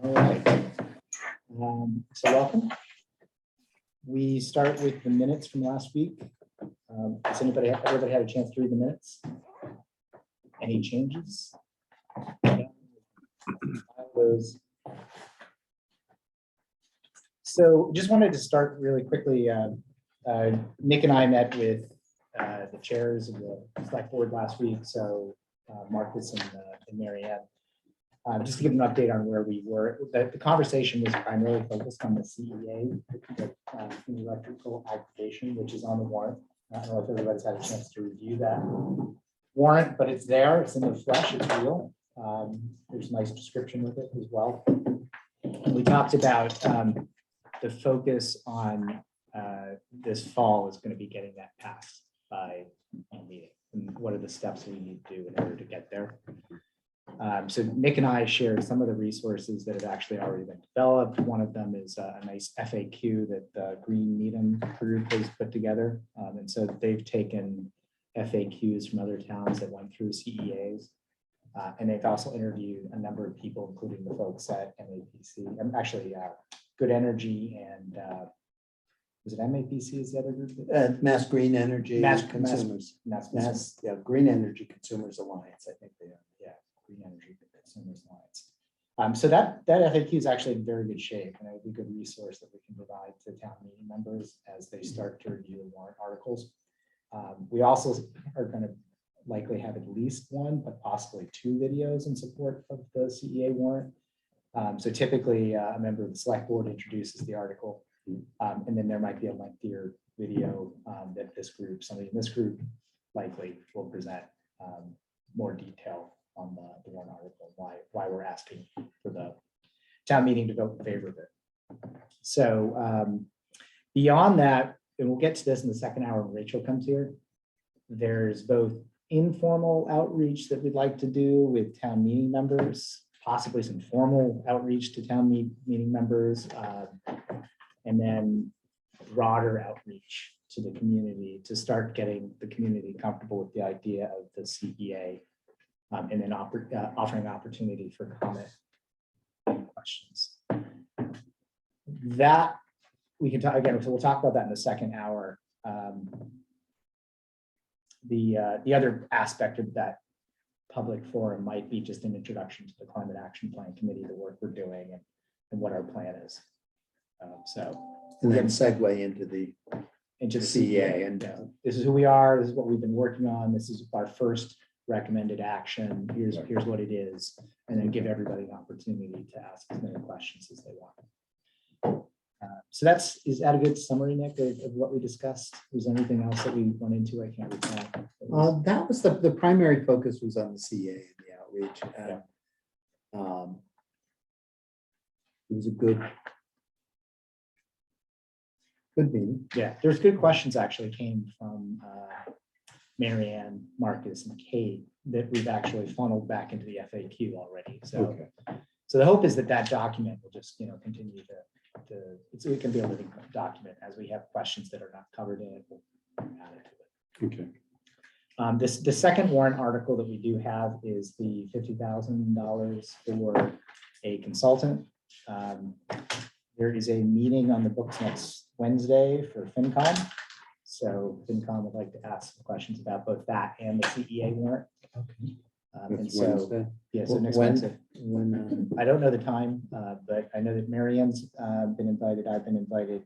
All right. So welcome. We start with the minutes from last week. Has everybody had a chance to read the minutes? Any changes? Those. So just wanted to start really quickly. Nick and I met with the chairs of the select board last week. So Marcus and Mary Ann. Just to give an update on where we were, the conversation was primarily focused on the CEA, the electrical aggregation, which is on the warrant. I don't know if everybody's had a chance to review that warrant, but it's there, it's in the flesh, it's real. There's a nice description with it as well. And we talked about the focus on this fall is going to be getting that passed by a meeting. And what are the steps we need to do in order to get there? So Nick and I shared some of the resources that have actually already been developed. One of them is a nice FAQ that the Green Needham group has put together. And so they've taken FAQs from other towns that went through CEAs. And they've also interviewed a number of people, including the folks at MAPC, and actually Good Energy and was it MAPC is the other group? Mass Green Energy Consumers. Mass Green Energy Consumers Alliance, I think they are. Yeah, Green Energy Consumers Alliance. So that FAQ is actually in very good shape, and it would be a good resource that we can provide to town meeting members as they start to review the warrant articles. We also are going to likely have at least one, but possibly two videos in support of the CEA warrant. So typically a member of the select board introduces the article, and then there might be a lengthier video that somebody in this group likely will present more detail on the warrant article, why we're asking for the town meeting to vote in favor of it. So beyond that, and we'll get to this in the second hour when Rachel comes here, there's both informal outreach that we'd like to do with town meeting members, possibly some formal outreach to town meeting members, and then broader outreach to the community to start getting the community comfortable with the idea of the CEA, and then offering opportunity for comment and questions. That we can talk again, so we'll talk about that in the second hour. The other aspect of that public forum might be just an introduction to the Climate Action Plan Committee, the work we're doing, and what our plan is. And then segue into the CEA. And this is who we are. This is what we've been working on. This is our first recommended action. Here's what it is, and then give everybody an opportunity to ask as many questions as they want. So is that a good summary, Nick, of what we discussed? Was there anything else that we went into? I can't recall. that was the primary focus was on the CEA and the outreach. It was a good meeting. Yeah, there's good questions actually came from Mary Ann, Marcus, and Kate that we've actually funneled back into the FAQ already. So, so the hope is that document will just continue to it can be a living document as we have questions that are not covered in it. We'll add it to it. Okay. The second warrant article that we do have is the $50,000 for a consultant. There is a meeting on the books next Wednesday for FinCom. So FinCom would like to ask some questions about both that and the CEA warrant. Okay. And so, Wednesday. Yeah, so next When? Wednesday. I don't know the time, but I know that Marianne's been invited, I've been invited.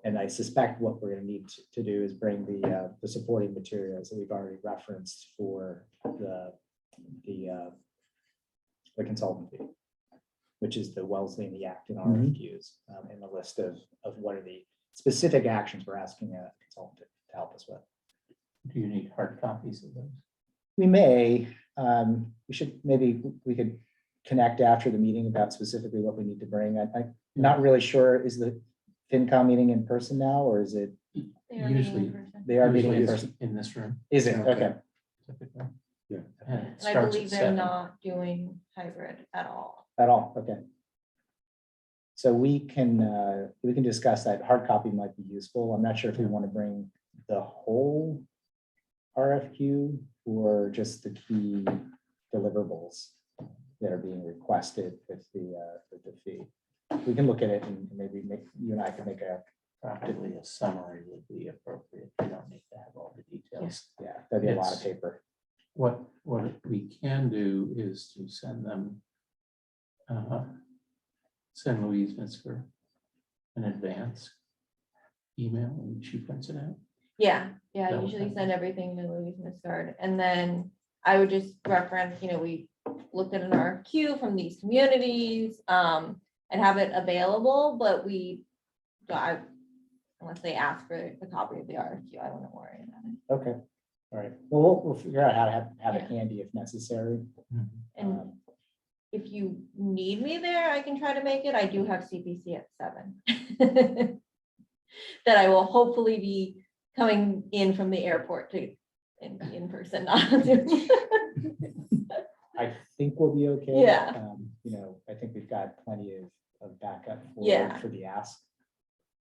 And I suspect what we're going to need to do is bring the supporting materials that we've already referenced for the consultant fee, which is the Wellesley and the Acton RFQs, and the list of what are the specific actions we're asking a consultant to help us with. Do you need hard copies of those? We may. We could connect after the meeting about specifically what we need to bring. I'm not really sure. Is the FinCom meeting in person now, or is it? Usually They are meeting in it's person. in this room. Is it? Okay. Okay. Typically. Yeah. And it And I starts believe at they're 7. not doing hybrid at all. At all. Okay. So we can discuss that. Hard copy might be useful. I'm not sure if we want to bring the whole RFQ or just the key deliverables that are being requested with the fee. We can look at it and maybe you and I can make a, Probably a summary would be appropriate. You don't need to have all the details. yeah, that'd be a lot of It's- paper. What we can do is to send them, send Louise Mitzker an advance email and she prints it out. Yeah, I That would usually happen. send everything to Louise Miscard, and then I would just reference, we looked at an RFQ from these communities, and have it available, but unless they ask for a copy of the RFQ, I wouldn't worry about it. Okay, all right. Well, we'll figure out how to have it Yeah. handy if necessary. And if you need me there, I can try to make it. I do have CPC at 7. That I will hopefully be coming in from the airport to in person, not on Zoom. I think we'll be okay. Yeah. I think we've got plenty of backup Yeah. for the ask.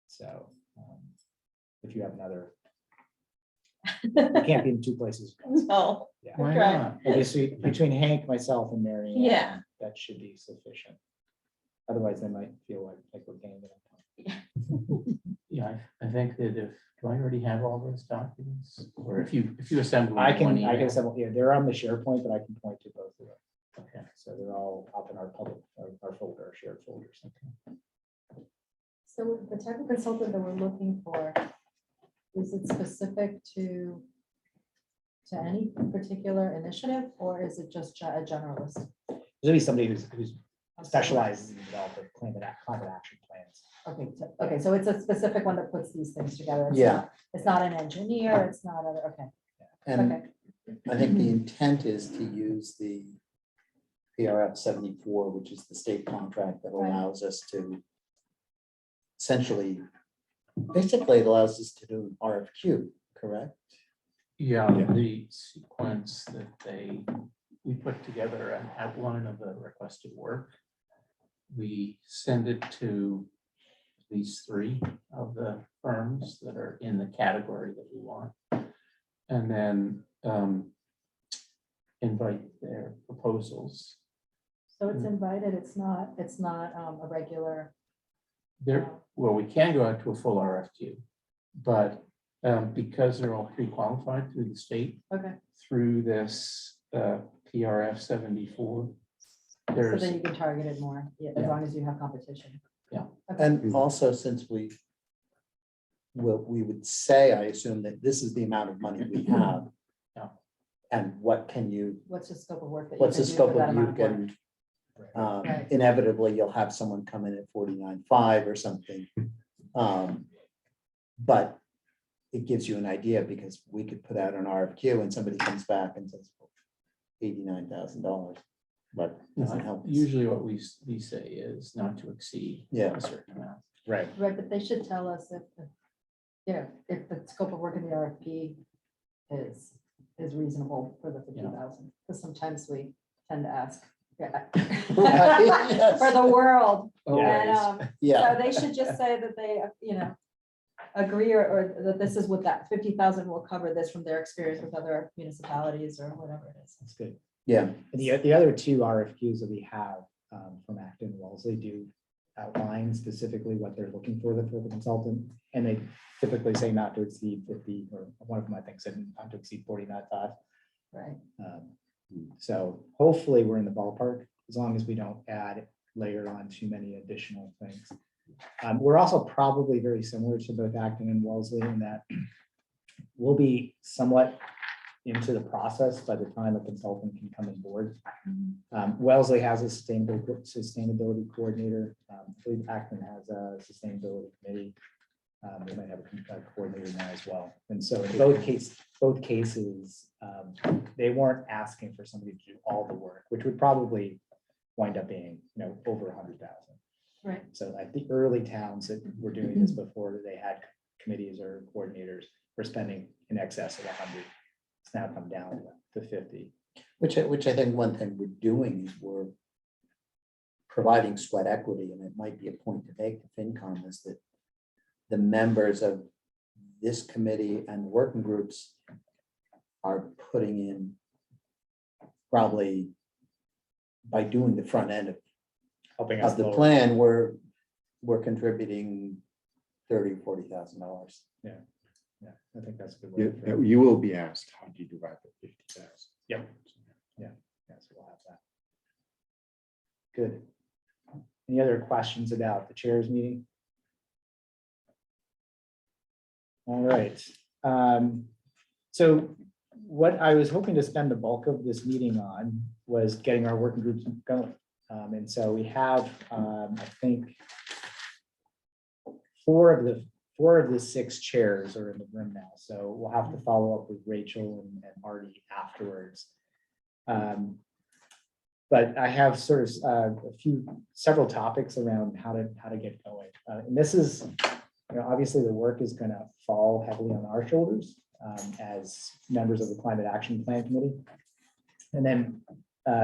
So if you have another, you can't be in two places. at once. No. Yeah. Why Try. not? Obviously, between Hank, myself, and Mary Ann, Yeah. that should be sufficient. Otherwise, they might feel like we're gaining it. Yeah, I think that if, do I already have all those documents? Or if you assemble. I them in one can email. assemble, yeah, they're on the SharePoint, but I can point to both of them. Okay. So they're all up in our public, our folder, our shared folders. So the type of consultant that we're looking for, is it specific to any particular initiative, or is it just a generalist? There's gonna be somebody who's specializes in developing climate action plans. Okay, so it's a specific one that puts these things together. It's Yeah. not- It's not an engineer, it's not other, okay, And okay, I think the intent is to use the PRF 74, which is the state contract that Right. allows us to essentially, basically it allows us to do an RFQ, correct? Yeah, the sequence that we put together an outline of the requested work. We send it to at least 3 of the firms that are in the category that we want. And then invite their proposals. so it's invited, it's not a regular. There, well, we can go out to a full RFQ, but because they're all pre-qualified through the state, Okay, through this PRF 74. so There's, then you can target it more, yeah, as Yeah. long as you have competition. Yeah. Okay. And also, since we would say, I assume that this is the amount of money we have. Yeah. And what can you, What's the scope of work that you what's can the do scope for that of you amount of work? can, Right. inevitably, you'll have someone come in at 49.5 or something. But it gives you an idea, because we could put out an RFQ and somebody comes back and says $89,000, but doesn't help us. usually what we say is not to exceed Yeah. a certain amount. Right. Right, but they should tell us if the scope of work in the RFP is reasonable for the 50,000, because sometimes we tend to ask. Yes. For the world, and, Always. Yeah, so they should just say that they, agree, or that this is what that 50,000 will cover this from their experience with other municipalities or whatever it is. That's good. yeah, And the other 2 RFQs that we have from Acton and Wellesley do outline specifically what they're looking for the consultant. And they typically say not to exceed 50, or one of them I think said not to exceed 49.5. Right. So hopefully we're in the ballpark, as long as we don't layer on too many additional things. We're also probably very similar to both Acton and Wellesley in that we'll be somewhat into the process by the time a consultant can come on board. Wellesley has a sustainability coordinator. I believe Acton has a sustainability committee. They might have a coordinator now as well. And so in both cases, they weren't asking for somebody to do all the work, which would probably wind up being, over 100,000. Right. So like the early towns that were doing this before, they had committees or coordinators were spending in excess of 100. It's now come down to 50. which I think one thing we're doing is we're providing sweat equity, and it might be a point to make to FinCom, is that the members of this committee and working groups are putting in probably by doing the front end Helping us of the lower. plan, we're contributing $30,000-$40,000. Yeah, I think that's a good way. to You frame it. you will be asked, how do you divide the 50,000? Yep. Yeah, so we'll have that. Good. Any other questions about the chairs meeting? All right. So what I was hoping to spend the bulk of this meeting on was getting our working groups going. And so we have, I think, four of the 6 chairs are in the room now. So we'll have to follow up with Rachel and Marty afterwards. But I have sort of several topics around how to get going. And this is, obviously the work is going to fall heavily on our shoulders as members of the Climate Action Plan Committee. And then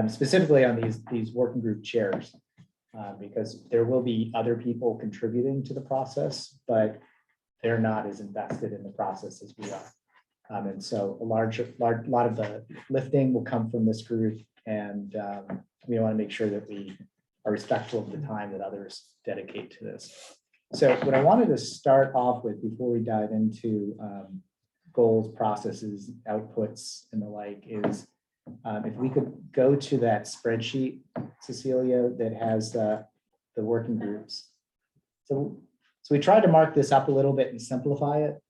specifically on these working group chairs, because there will be other people contributing to the process, but they're not as invested in the process as we are. And so a lot of the lifting will come from this group, and we want to make sure that we are respectful of the time that others dedicate to this. So what I wanted to start off with before we dive into goals, processes, outputs, and the like is if we could go to that spreadsheet, Cecilia, that has the working groups. So we tried to mark this up a little bit and simplify it.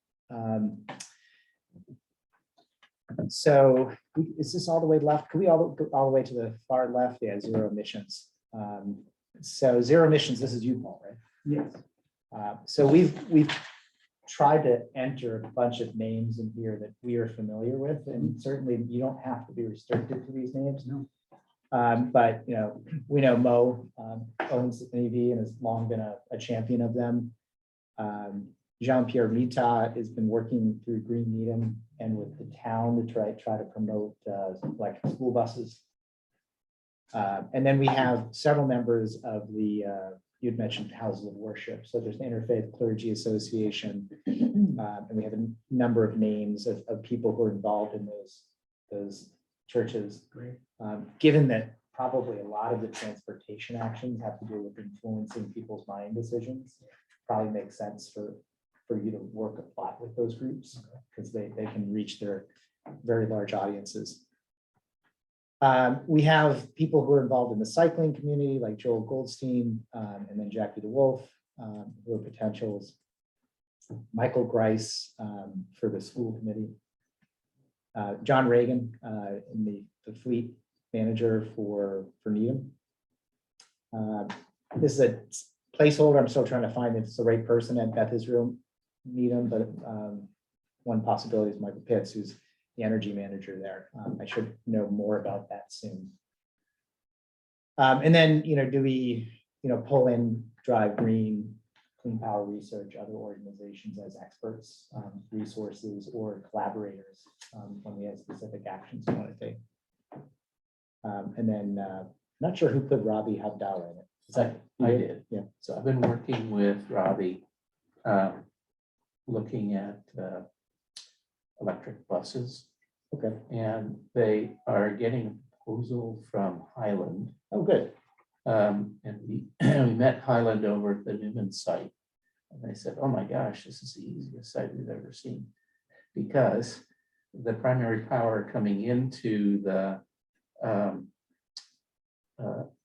So is this all the way left? Could we all go all the way to the far left? Yeah, zero emissions. So zero emissions, this is you, Paul, right? Yes. So we've tried to enter a bunch of names in here that we are familiar with, and certainly you don't have to be restricted to these names. No. But we know Mo owns an EV and has long been a champion of them. Jean-Pierre Mita has been working through Green Needham and with the town to try to promote electric school buses. And then we have several members of the you'd mentioned houses of worship. So there's the Interfaith Clergy Association, and we have a number of names of people who are involved in those churches. Great. Given that probably a lot of the transportation actions have to do with influencing people's buying decisions, probably makes sense for you to work a lot with those groups because they can reach their very large audiences. We have people who are involved in the cycling community, like Joel Goldstein, and then Jackie DeWolf, who are potentials. Michael Grice for the school committee. John Reagan, in the fleet manager for Needham. This is a placeholder. I'm still trying to find if it's the right person at Beth Israel Needham, but one possibility is Michael Pitts, who's the energy manager there. I should know more about that soon. And then, do we, pull in Drive Green, Clean Power Research, other organizations as experts, resources, or collaborators when we have specific actions we want to take. And then, not sure who put Robbie Habdallah in it. Is that you I did. Yeah. So I've been working with Robbie, looking at electric buses, Okay. and they are getting a proposal from Highland. Oh, good. And we met Highland over at the Newman site. And they said, oh my gosh, this is the easiest site we've ever seen. Because the primary power coming into the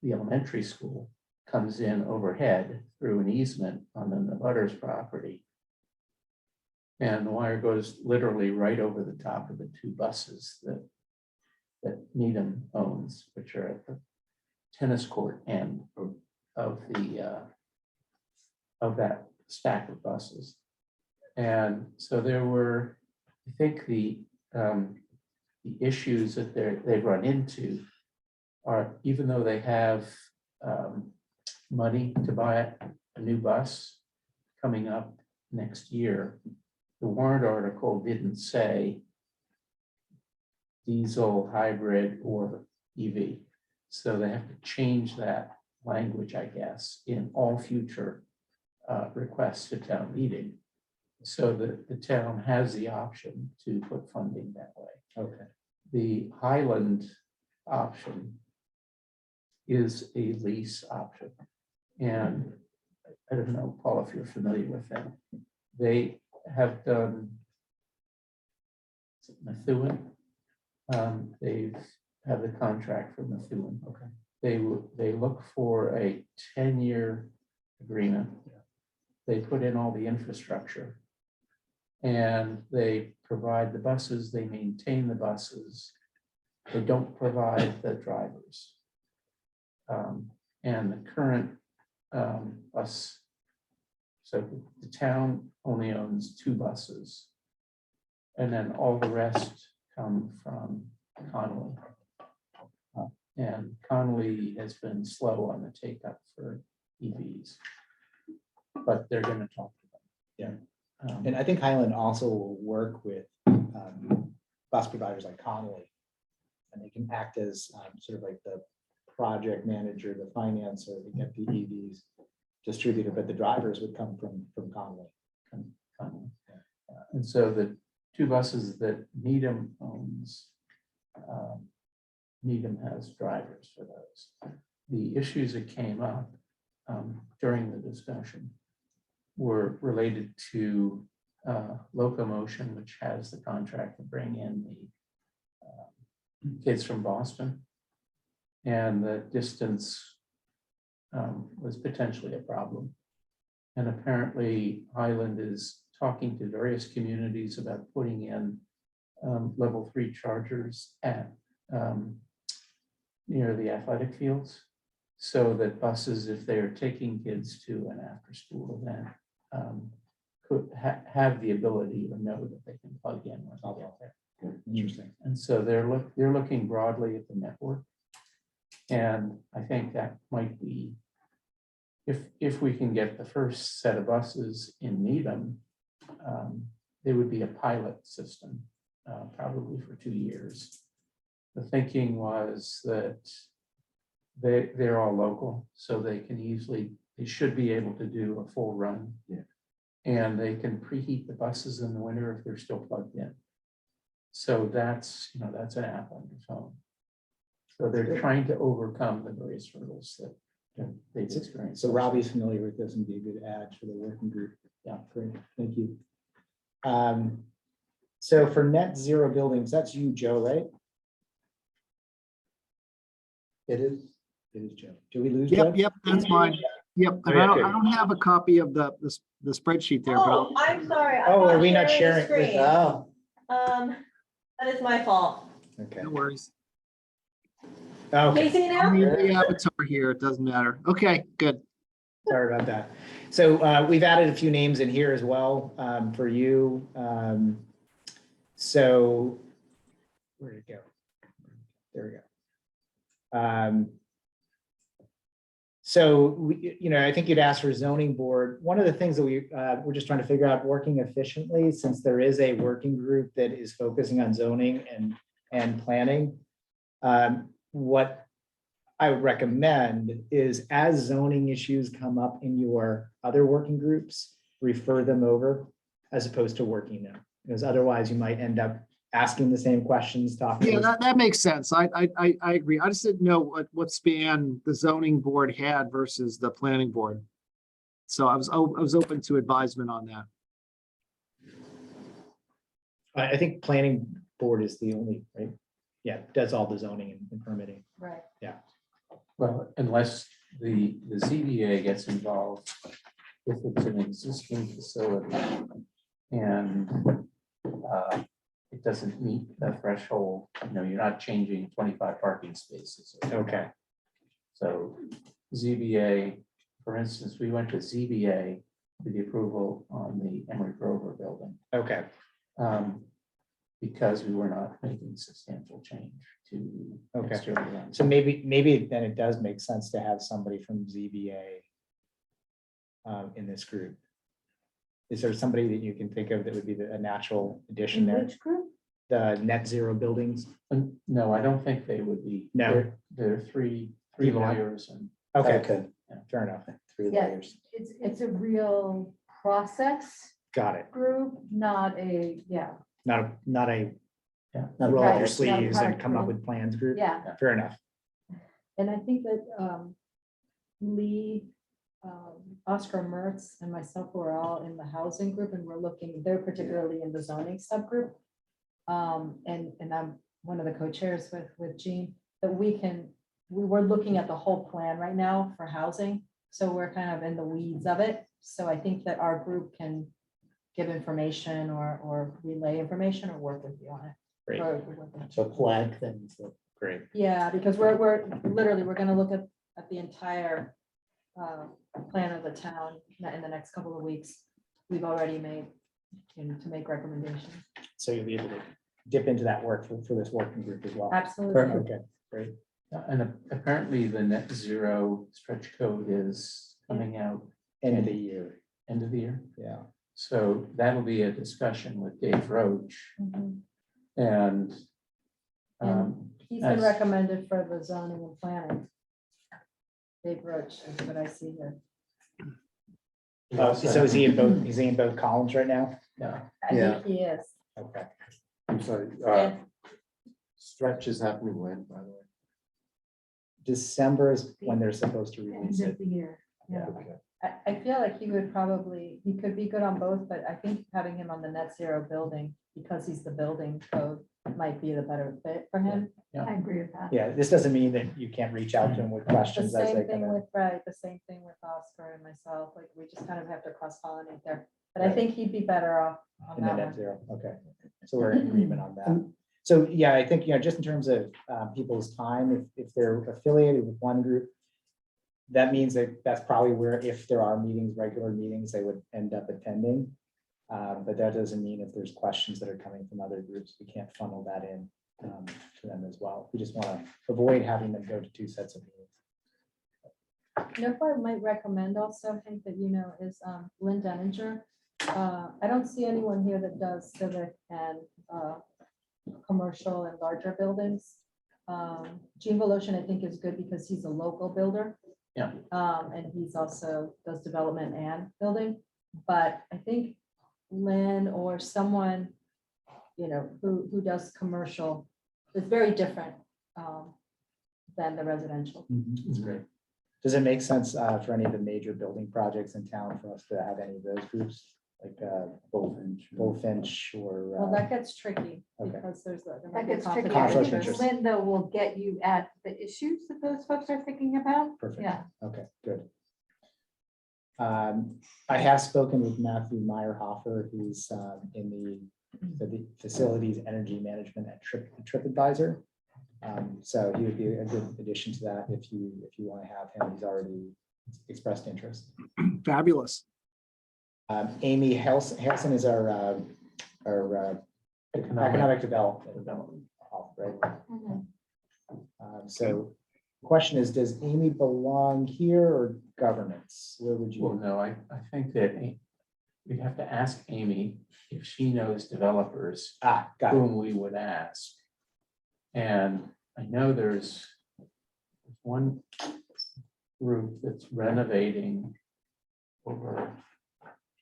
elementary school comes in overhead through an easement on the butter's property. And the wire goes literally right over the top of the 2 buses that Needham owns, which are at the tennis court end of that stack of buses. And so there were, I think the issues that they've run into are, even though they have money to buy a new bus coming up next year, the warrant article didn't say diesel, hybrid, or EV. So they have to change that language, I guess, in all future requests to town meeting, so that the town has the option to put funding that way. Okay. The Highland option is a lease option. And I don't know, Paul, if you're familiar with them. They have done Methuen. They have the contract for Methuen. Okay. They look for a 10-year agreement. They put in all the infrastructure. And they provide the buses, they maintain the buses. They don't provide the drivers. And the current bus, so the town only owns 2 buses. And then all the rest come from Connolly. And Connolly has been slow on the take up for EVs. But they're going to talk to them. Yeah. Um, And I think Highland also will work with bus providers like Connolly. And they can act as sort of like the project manager, the financer, to get the EVs distributed, but the drivers would come from Connolly. Connolly. And so the 2 buses that Needham owns, Needham has drivers for those. The issues that came up during the discussion were related to Locomotion, which has the contract to bring in the kids from Boston. And the distance was potentially a problem. And apparently Highland is talking to various communities about putting in level 3 chargers at near the athletic fields, so that buses, if they are taking kids to an after-school event, could have the ability to know that they can plug in when they get there. Interesting. And so they're looking broadly at the network. And I think that might be, if we can get the first set of buses in Needham, they would be a pilot system, probably for 2 years. The thinking was that they're all local, so they should be able to do a full run. Yeah. And they can preheat the buses in the winter if they're still plugged in. So that's an app on your phone. So they're trying to overcome the various hurdles that they've experienced. So Robbie's familiar with this and be a good add for the working group. Yeah, great, thank you. So for net zero buildings, that's you, Joe, right? It is. It is Joe. Do we lose Joe? Yep, that's mine. Yep, and Okay, I good. don't have a copy of the spreadsheet there, but Oh, I'm sorry. I'm Oh, not are we not sharing the sharing with- screen. Oh, That is my fault. Okay. no worries. Okay, Can you see I now? mean, the avatar here, it doesn't matter. Okay, good. sorry about that. So we've added a few names in here as well for you. So where'd it go? There we go. So I think you'd asked for zoning board. One of the things that we're just trying to figure out working efficiently, since there is a working group that is focusing on zoning and planning. What I would recommend is, as zoning issues come up in your other working groups, refer them over as opposed to working them, because otherwise you might end up asking the same questions, talking. Yeah, that makes sense. I agree. I just didn't know what span the zoning board had versus the planning board. So I was open to advisement on that. I think planning board is the only, right? Yeah, does all the zoning and permitting. Right. Well, unless the ZBA gets involved, if it's an existing facility and it doesn't meet the threshold, you're not changing 25 parking spaces. Okay. So ZBA, for instance, we went to ZBA for the approval on the Emory Grover building. Okay. Because we were not making substantial change to Okay. exterior lines. So maybe then it does make sense to have somebody from ZBA in this group. Is there somebody that you can think of that would be a natural addition there? Which group? The net zero buildings? No, I don't think they would be. No. There are three Even not? lawyers and Okay, okay. fair enough. 3 Yeah. layers. It's a real process Got it. group, not a, Not a Not roll up Right, your not a sleeves and product come up group. with plans group. yeah. Fair enough. And I think that Lee, Oscar Mertz and myself were all in the housing group and we're looking, they're particularly in the zoning subgroup. And I'm one of the co-chairs with Jean, that we were looking at the whole plan right now for housing. So we're kind of in the weeds of it. So I think that our group can give information or relay information or work with you on it. Great. So flag things that Great. Yeah, because we're literally, we're gonna look at the entire plan of the town in the next couple of weeks. We've already made, to make recommendations. So you'll be able to dip into that work for this working group as well. Absolutely. Okay, great. And apparently the net zero stretch code is coming out End of the year. end of the year. Yeah. So that'll be a discussion with Dave Roach Mhm. and And he's been as- recommended for the zoning and planning. Dave Roach is what I see here. So is he in both, is he in both columns right now? Yeah, I think he is. Okay. I'm sorry, And stretch is happening when, by the way? December is when they're supposed to end release of it. the year. Yeah. Okay. I feel like he could be good on both, but I think having him on the net zero building, because he's the building code, might be the better fit for him. Yeah. I agree with that. Yeah, this doesn't mean that you can't reach out to him with The questions as they same come thing in. with, right, the same thing with Oscar and myself, like, we just kind of have to cross pollinate there. But I Right. think he'd be better off on In the that net one. zero, okay. So we're in agreement on that. So, yeah, I think, just in terms of people's time, if they're affiliated with one group, that means that that's probably where, if there are meetings, regular meetings, they would end up attending. But that doesn't mean if there's questions that are coming from other groups, we can't funnel that in to them as well. We just want to avoid having them go to two sets of meetings. You know, who I might recommend also, I think that is Lynn Denninger. I don't see anyone here that does civic and commercial and larger buildings. Gene Voloshin, I think, is good because he's a local builder. Yeah. And he's also does development and building. But I think Lynn or someone, who does commercial is very different than the residential. That's great. Does it make sense for any of the major building projects in town for us to have any of those groups? Like Bullfinch or? Well, that gets tricky Okay. because there That might be gets tricky. Conflict I of think interest. Linda will get you at the issues that those folks are thinking about. Perfect. Yeah. Okay, good. I have spoken with Matthew Meyerhofer, who's in the facilities energy management at TripAdvisor. So he would be a good addition to that if you want to have him. He's already expressed interest. Fabulous. Amy Helson is our economic development, right? So question is, does Amy belong here or governance? Where would well, you? no, I think that we have to ask Amy if she knows developers Got it. whom we would ask. And I know there's one group that's renovating over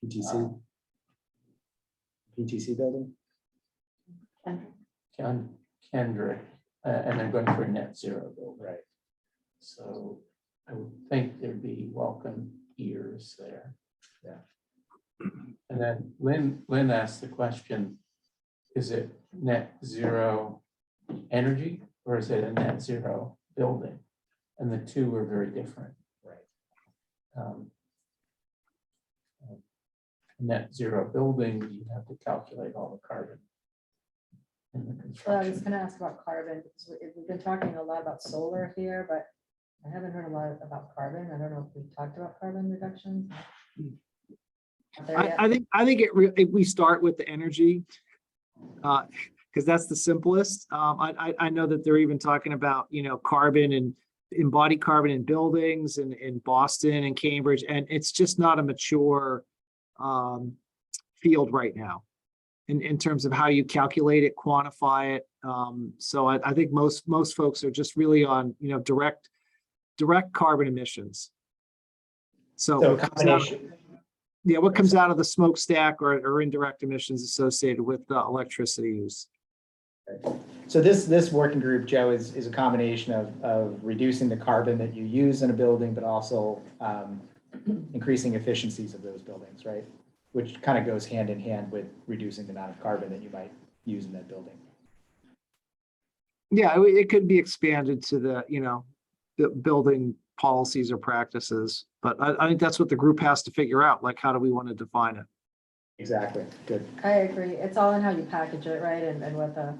PTC building? Kendrick, and they're going for a net zero building. Right. So I would think there'd be welcome ears there. Yeah. And then Lynn asked the question, is it net zero energy or is it a net zero building? And the two are very different. Right. Net zero building, you have to calculate all the carbon in the Well, I was construction. gonna ask about carbon, because we've been talking a lot about solar here, but I haven't heard a lot about carbon. I don't know if we've talked about carbon reductions. Not there yet. I think if we start with the energy, because that's the simplest. I know that they're even talking about, carbon and embodied carbon in buildings and in Boston and Cambridge, and it's just not a mature field right now in terms of how you calculate it, quantify it. So I think most folks are just really on, direct carbon emissions. So So a what comes out- combination, what comes out of the smokestack or indirect emissions associated with electricity use. So this working group, Joe, is a combination of reducing the carbon that you use in a building, but also increasing efficiencies of those buildings, right? Which kind of goes hand in hand with reducing the amount of carbon that you might use in that building. Yeah, it could be expanded to the, the building policies or practices, but I think that's what the group has to figure out, like, how do we want to define it? Exactly, good, I agree. It's all in how you package it, right? And what the,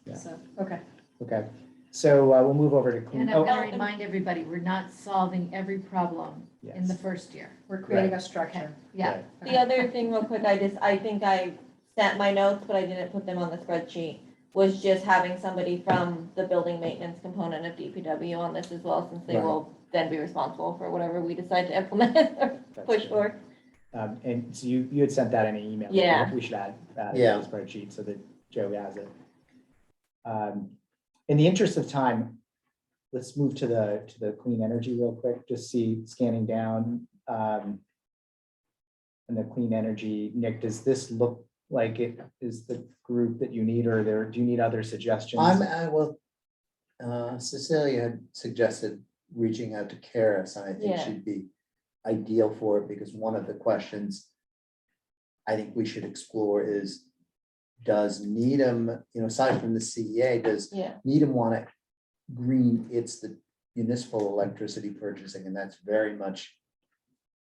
Yeah. so, okay. okay. So we'll move over to clean. And I'm Oh, gonna remind everybody, we're not solving every problem in the yes. first year. We're creating Right. a structure. Yeah. The other thing real quick, I think I sent my notes, but I didn't put them on the spreadsheet, was just having somebody from the building maintenance component of DPW on this as well, since they Right. will then be responsible for whatever we decide to implement or That's push good. for. And so you had sent that in an email. Yeah. We should add it to Yeah. the spreadsheet so that Joe has it. In the interest of time, let's move to the clean energy real quick, just scanning down. And the clean energy, Nick, does this look like it is the group that you need, or do you need other suggestions? Cecilia had suggested reaching out to Karis, and I think Yeah. she'd be ideal for it, because one of the questions I think we should explore is, does Needham, aside from the CEA, does Yeah, Needham want to green the municipal electricity purchasing, and that's very much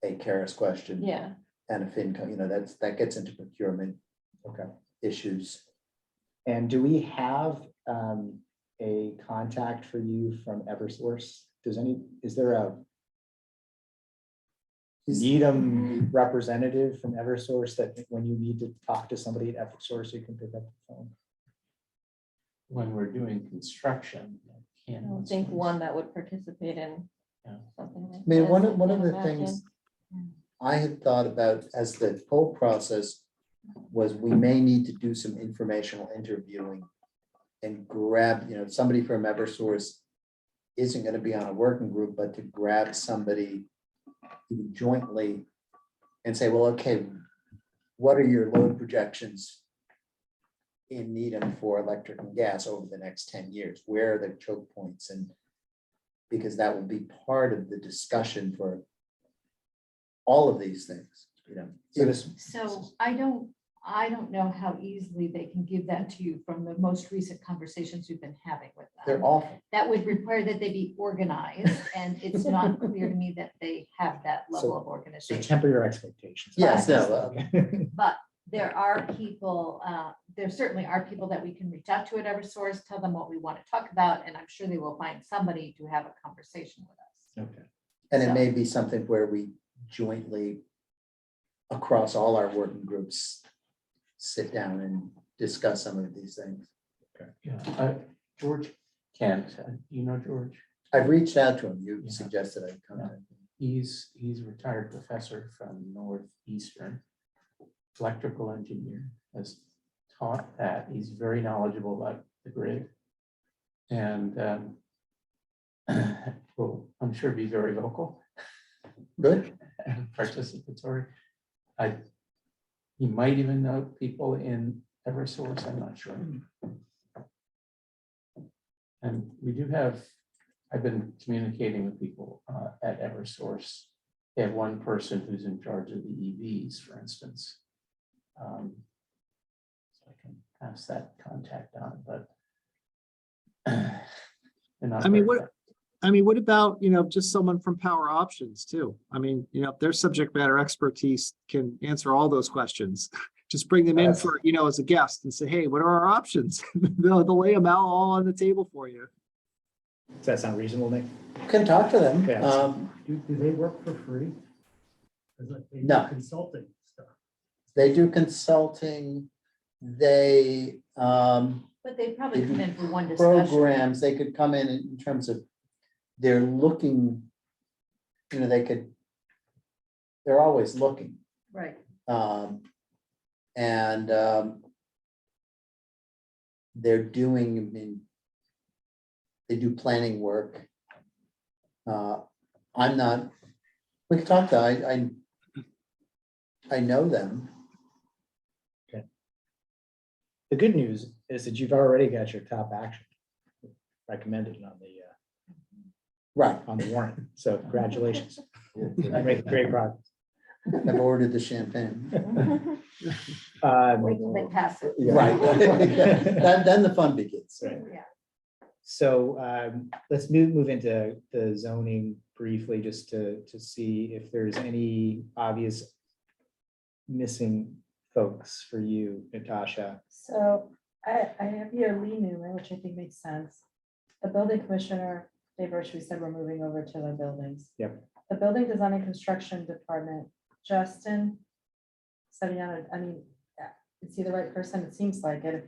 a Karis question. yeah. And a FinCom, that gets into procurement Okay. issues. And do we have a contact for you from Eversource? Is there a Needham representative from Eversource that when you need to talk to somebody at Eversource, you can pick up the phone? When we're doing construction. I don't think one that would participate in something like I mean, this, one I of can't the imagine. things I had thought about as the whole process was, we may need to do some informational interviewing and grab, somebody from Eversource isn't going to be on a working group, but to grab somebody jointly and say, well, okay, what are your load projections in Needham for electric and gas over the next 10 years? Where are the choke points? And because that will be part of the discussion for all of these things, So this, So I don't know how easily they can give that to you from the most recent conversations we've been having with They're them. awful. That would require that they be organized, and it's not clear to me that they have that level of so organization. temper your expectations. Yes, no, Okay. But there are people, there certainly are people that we can reach out to at Eversource, tell them what we want to talk about, and I'm sure they will find somebody to have a conversation with us. Okay. And it So- may be something where we jointly, across all our working groups, sit down and discuss some of these things. Yeah, George Kent, you know George? I've reached out to him. You Yeah. suggested I contact him. He's a retired professor from Northeastern, electrical engineer, has taught that. He's very knowledgeable about the grid. And will, I'm sure, be very vocal Good. and participatory. He might even know people in Eversource, I'm not sure. And we do have, I've been communicating with people at Eversource. They have one person who's in charge of the EVs, for instance. So I can pass that contact on, but. they're not I mean, very- what about, just someone from Power Options too? I mean, their subject matter expertise can answer all those questions. Just bring them in Yes. for, as a guest and say, hey, what are our options? They'll lay them out all on the table for you. Does that sound reasonable, Nick? Can talk to them. Okay. Do they work for free? 'Cause like they do No. consulting stuff. They do consulting. They But they probably They do come in for one discussion. programs, they could come in terms of, they're looking, they're always looking. Right. And they're doing, they do planning work. I'm not, we can talk to, I know them. The good news is that you've already got your top action recommended Right, on the warrant. So congratulations. You're making great progress. I've ordered the champagne. Wait till they pass it. Right. Then the fun begins. Right. Yeah. So let's move into the zoning briefly, just to see if there's any obvious missing folks for you, Natasha. So I have here Lee Newman, which I think makes sense. The building commissioner, Dave Birch, we said we're moving over to the buildings. Yep. The building design and construction department, Justin Saviano, I mean, yeah, is he the right person? It seems like it if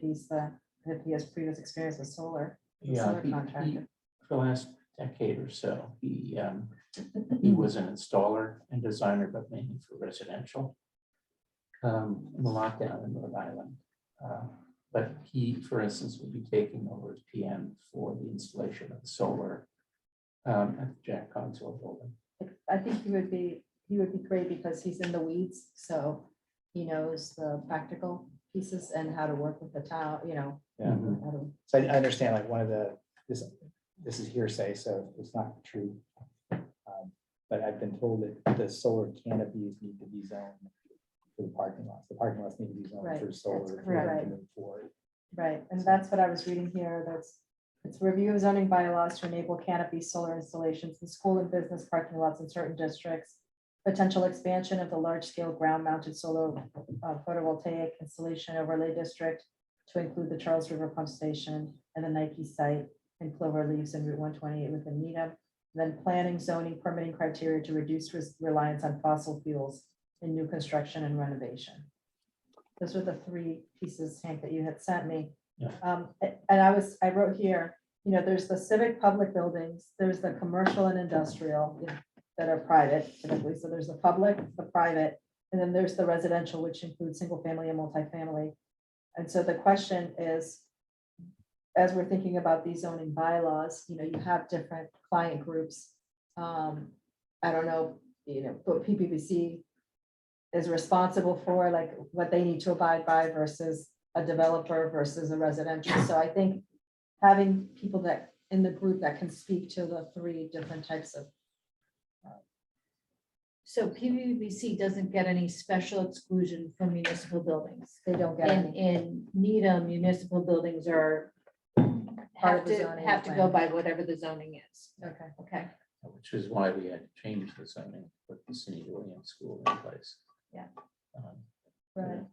he has previous experience with solar. Yeah, Solar he, contractor. for the last decade or so, he was an installer and designer, but mainly for residential. In the lockdown in Rhode Island. But he, for instance, will be taking over as PM for the installation of the solar at the Jack Console building. I think he would be great because he's in the weeds, so he knows the practical pieces and how to work with the town, you know. Yeah. Mhm. how to- So I understand like one of this is hearsay, so it's not true. But I've been told that the solar canopies need to be zoned for the parking lots. The parking lots need to be zoned Right, for that's solar. for them to correct. move forward. Right, and that's what I was reading here, it's review of zoning bylaws to enable canopy solar installations in school and business parking lots in certain districts. Potential expansion of the large-scale ground-mounted solar photovoltaic installation overlay district to include the Charles River Pump Station and the Nike site in Clover Leaves and Route 128 within Needham. Then planning, zoning, permitting criteria to reduce reliance on fossil fuels in new construction and renovation. Those are the three pieces, Hank, that you had sent me. Yeah. And I wrote here, you know, there's the civic public buildings, there's the commercial and industrial that are private typically. So there's the public, the private, and then there's the residential, which includes single family and multifamily. And so the question is, as we're thinking about these zoning bylaws, you know, you have different client groups. I don't know, you know, what PPPC is responsible for, like what they need to abide by versus a developer versus a residential. So I think having people that in the group that can speak to the three different types of. So PVPC doesn't get any special exclusion from municipal buildings. They don't get In, any. in Needham, municipal buildings are, Part have of the to, zoning have to go plan. by whatever the zoning is. Okay. Okay, Which is why we had to change the zoning, put the City Williams School in place. Yeah. Right.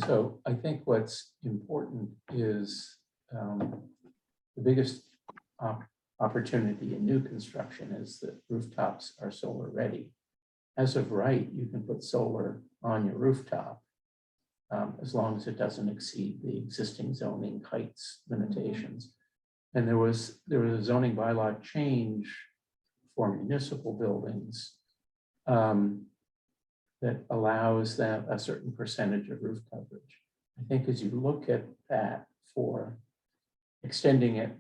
So I think what's important is the biggest opportunity in new construction is that rooftops are solar ready. As of right, you can put solar on your rooftop as long as it doesn't exceed the existing zoning heights limitations. And there was a zoning bylaw change for municipal buildings that allows them a certain percentage of roof coverage. I think as you look at that for extending it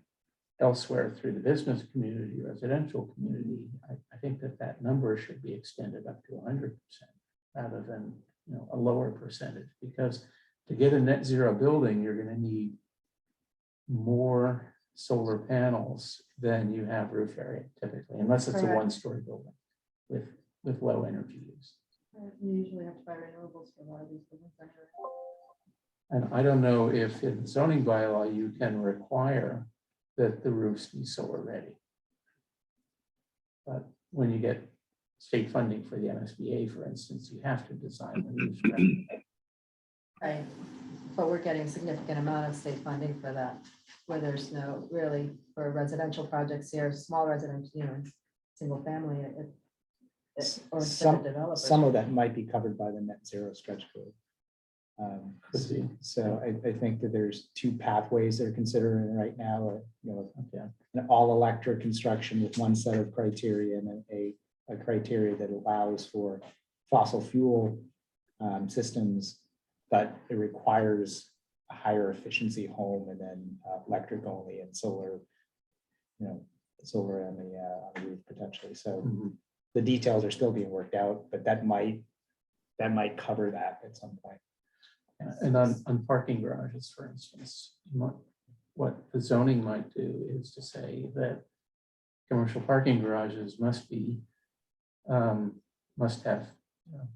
elsewhere through the business community, residential community, I think that number should be extended up to 100% rather than, you know, a lower percentage, because to get a net zero building, you're going to need more solar panels than you have roof area typically, unless it's a Correct. one-story building with low energy use. You usually have to buy renewables for a lot of these buildings anyway. And I don't know if in zoning bylaw you can require that the roofs be solar ready. But when you get state funding for the MSBA, for instance, you have to design the roofs ready. Right, but we're getting a significant amount of state funding for that, where there's no really for residential projects here, small residential, you know, single family. Or instead of developers. Some of that might be covered by the net zero stretch code. Could be. So I think that there's two pathways they're considering right now, you know, Okay. an all electric construction with one set of criteria and a criteria that allows for fossil fuel systems, but it requires a higher efficiency home and then electric only and solar, you know, solar on the roof potentially. So Mhm. the details are still being worked out, but that might cover that at some point. And on parking garages, for instance, what the zoning might do is to say that commercial parking garages must have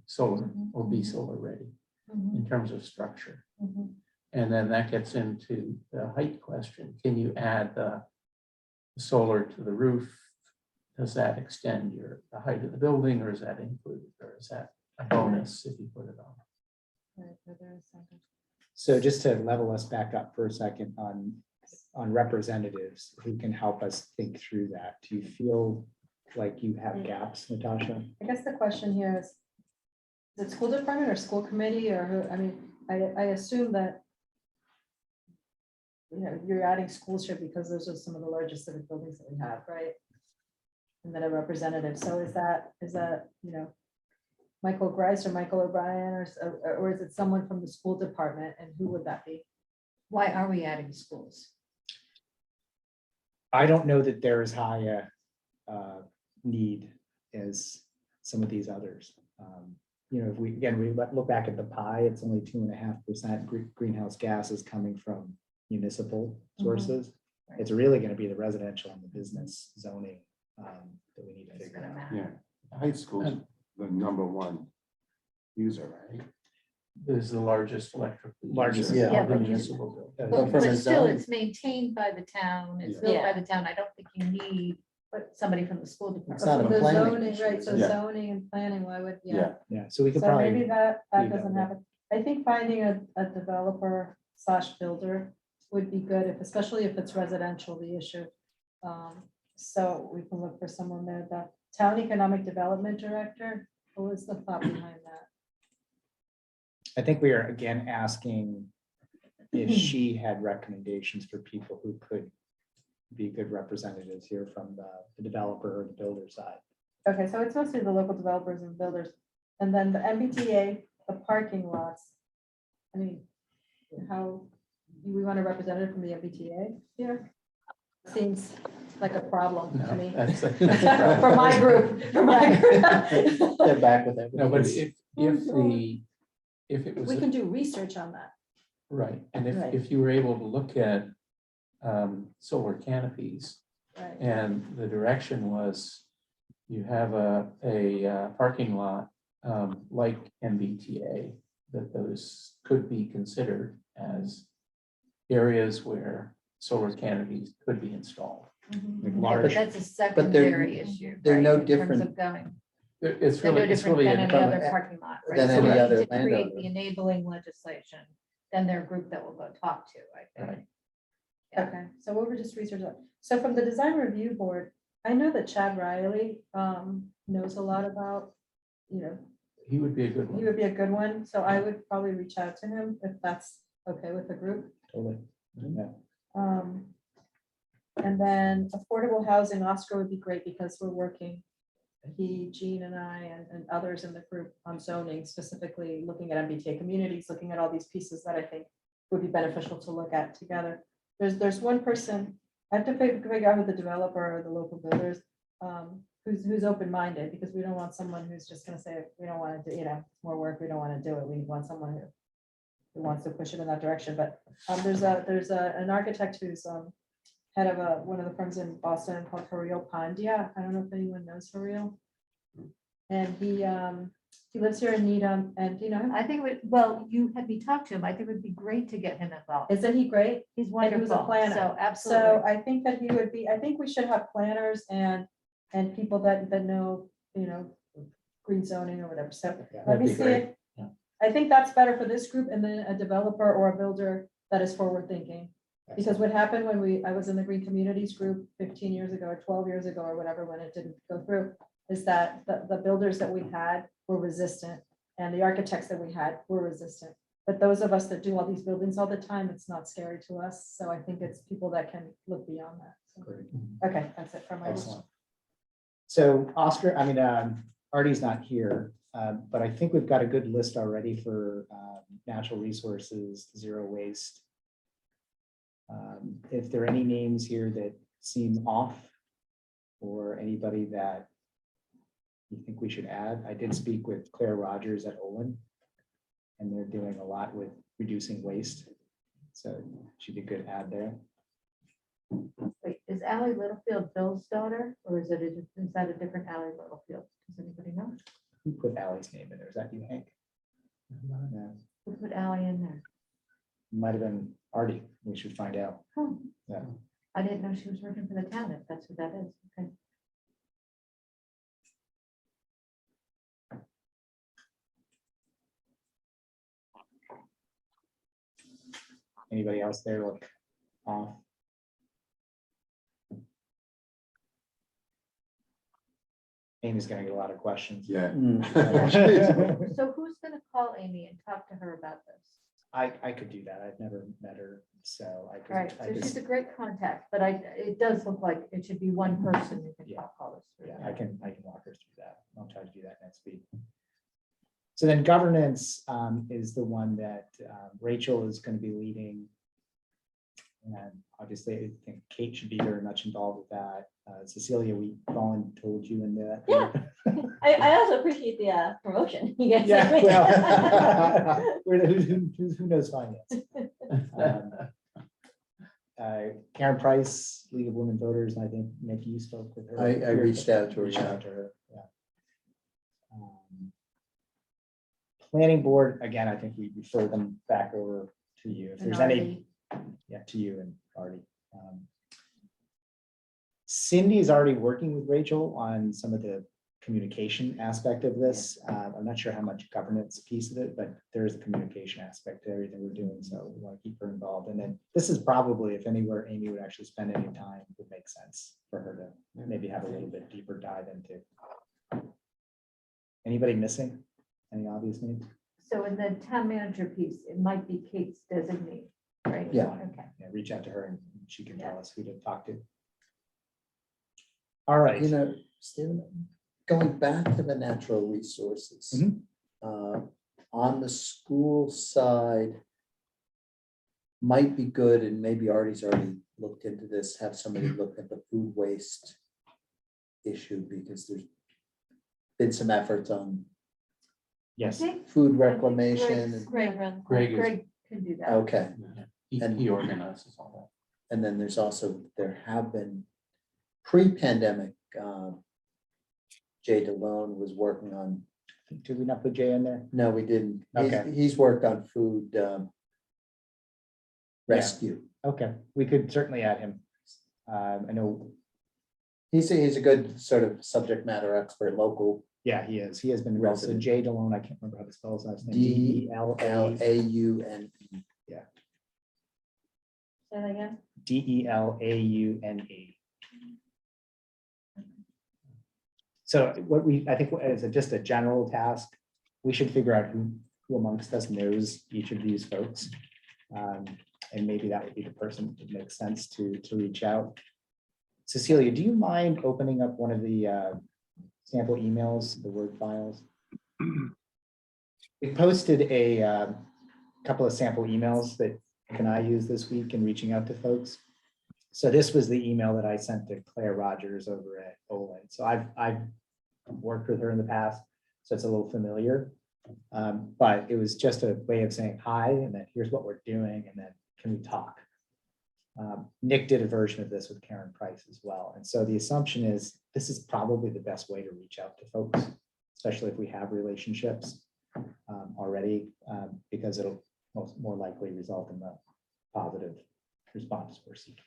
solar or be solar ready in terms of structure. And then that gets into the height question. Can you add the solar to the roof? Does that extend the height of the building, or is that included, or is that a bonus if you put it on? So just to level us back up for a second on representatives who can help us think through that. Do you feel like you have gaps, Natasha? I guess the question here is it school department or school committee or who, I mean, I assume that you're adding schools here because those are some of the largest civic buildings that we have, right? And then a representative. So is that, Michael Grice or Michael O'Brien or is it someone from the school department, and who would that be? Why are we adding schools? I don't know that there is high need as some of these others. If we look back at the pie, it's only 2.5% greenhouse gases coming from municipal sources. It's really going to be the residential and the business zoning that we need to It's figure gonna out. matter. Yeah, high school's the number one user, right? Is the largest electric. Largest, user yeah. of the but you- municipal building. But from But a still, zoning- it's maintained by the town, it's Yeah. built by the town. I don't think you need somebody from the school It's department. not a The planning zoning, issue, right, so is it? zoning and planning, why would, Yeah, so we could So maybe probably, that leave that doesn't there. happen. I think finding a developer / builder would be good, especially if it's residential, the issue. So we can look for someone there. The town economic development director, what was the thought behind that? I think we are again asking if she had recommendations for people who could be good representatives here from the developer or the builder side. Okay, so it's mostly the local developers and builders. And then the MBTA, the parking lots. I mean, how, do we want a representative from the MBTA here? Seems like a problem to No, me. that's a For my group, for my group. They're back with everything. No, but if it was, We can do research on that. right, and Right. if you were able to look at solar canopies, Right. and the direction was you have a parking lot like MBTA, that those could be considered as areas where solar canopies could be installed. Like Yeah, but large, that's a secondary issue. they're right, no in terms different- of going. It's They're no really, it's different really. than any from- other parking lot, right? Than So any we need other to create landowner. the enabling legislation, then they're a group that we'll go talk to, I think. Right. Yeah. Okay, so what we're just researching. So from the design review board, I know that Chad Riley knows a lot about, He would be a good he one. would be a good one. So I would probably reach out to him if that's okay with the group. totally. Yeah. And then affordable housing, Oscar would be great because we're working, he, Jean and I and others in the group on zoning, specifically looking at MBTA communities, looking at all these pieces that I think would be beneficial to look at together. There's one person, I have to figure out who the developer or the local builders, who's open-minded, because we don't want someone who's just gonna say, we don't want to do, more work, we don't want to do it. We want someone who wants to push it in that direction. But there's an architect who's head of one of the firms in Boston called Hariel Pandya. I don't know if anyone knows Hariel. And he lives here in Needham, and him? I think, well, you had me talk to him. I think it would be great to get him involved. Isn't he great? He's And he was a wonderful. planner. So So absolutely. I think that he would be, I think we should have planners and people that know, green zoning or whatever. So let That'd me be see great. it. Yeah. I think that's better for this group, and then a developer or a builder that is forward thinking. Because what happened when I was in the Green Communities group 15 years ago or 12 years ago or whatever, when it didn't go through, is that the builders that we had were resistant and the architects that we had were resistant. But those of us that do all these buildings all the time, it's not scary to us. So I think it's people that can look beyond that. So, Great. okay, that's it for my. Excellent. So Oscar, Artie's not here, but I think we've got a good list already for natural resources, zero waste. If there are any names here that seem off or anybody that you think we should add, I did speak with Claire Rogers at Olin, and they're doing a lot with reducing waste. So she'd be a good add there. Wait, is Ally Littlefield Bill's daughter, or is that a different Ally Littlefield? Does anybody know? Who put Ally's name in there? Is that you, Hank? Yeah, Who put Ally in there? might have been Artie. We should find out. Huh. Yeah. I didn't know she was working for the town, if that's who that is. Okay. Anybody else there look off? Amy's gonna get a lot of questions. Yeah. Mm. So who's gonna call Amy and talk to her about this? I could do that. I've never met her, so I All right, could, I so she's just, a great contact, but it does look like it should be one person who can Yeah. talk all this through. yeah, I can walk her through that. I'll try to do that next week. So then governance is the one that Rachel is gonna be leading. And obviously, I think Kate should be very much involved with that. Cecilia, we told you in that. Yeah. I also appreciate the promotion you guys. Yeah, gave me. well, who knows finance? Karen Price, League of Women Voters, and I think Mickey, you spoke with her. I reached out to her, Reached yeah. out to her, yeah. Planning board, again, I think we refer them back over to you. If And there's any, Artie. yeah, to you and Artie. Cindy is already working with Rachel on some of the communication aspect of this. I'm not sure how much governance piece of it, but there is a communication aspect to everything we're doing, so we want to keep her involved. And then this is probably, if anywhere Amy would actually spend any time, it would make sense for her to maybe have a little bit deeper dive into. Anybody missing? Any obvious names? So in the town manager piece, it might be Kate's designee, right? Yeah. Okay. Yeah, reach out to her and she can tell us who to talk to. All right. You know, Stephen, going back to the natural resources. Mhm. On the school side, might be good, and maybe Artie's already looked into this, have somebody look at the food waste issue, because there's been some efforts on Yes. food reclamation. and- Great run. Greg is, Greg can do that. Okay, he organizes all and then there's also, there have been pre-pandemic, Jay DeLone was working on, Did we not put Jay in there? no, we didn't. Okay. He's worked on food rescue. Okay, we could certainly add him. I know, He's a good sort of subject matter expert, local, yeah, he is. He has been well. So Resident. Jay DeLone, I can't remember how to spell his last name. DLAUNE. Say that again. DELAUNE. So what I think as just a general task, we should figure out who amongst us knows each of these folks. And maybe that would be the person that makes sense to reach out. Cecilia, do you mind opening up one of the sample emails, the Word files? We posted a couple of sample emails that Nick and I used this week in reaching out to folks. So this was the email that I sent to Claire Rogers over at Olin. So I've worked with her in the past, so it's a little familiar. But it was just a way of saying hi, and then here's what we're doing, and then can we talk? Nick did a version of this with Karen Price as well. And so the assumption is this is probably the best way to reach out to folks, especially if we have relationships already, because it'll more likely result in the positive response we're seeking.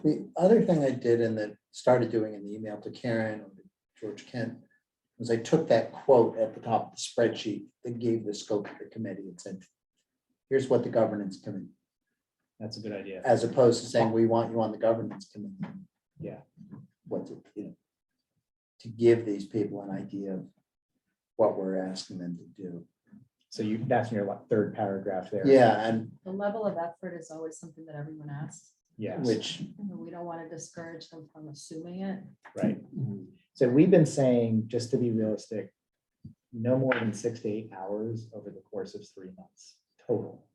The other thing I did and that started doing in the email to Karen or to George Kent was I took that quote at the top of the spreadsheet that gave the scope of the committee and said, here's what the governance committee, That's a good idea. as opposed to saying, we want you on the governance committee. Yeah. What's it, to give these people an idea of what we're asking them to do. So that's in your third paragraph there. Yeah, and The level of effort is always something that everyone asks. Yes, which, And we don't want to discourage them from assuming it. right. that. So we've been saying, just to be realistic, no more than 6 to 8 hours over the course of 3 months total,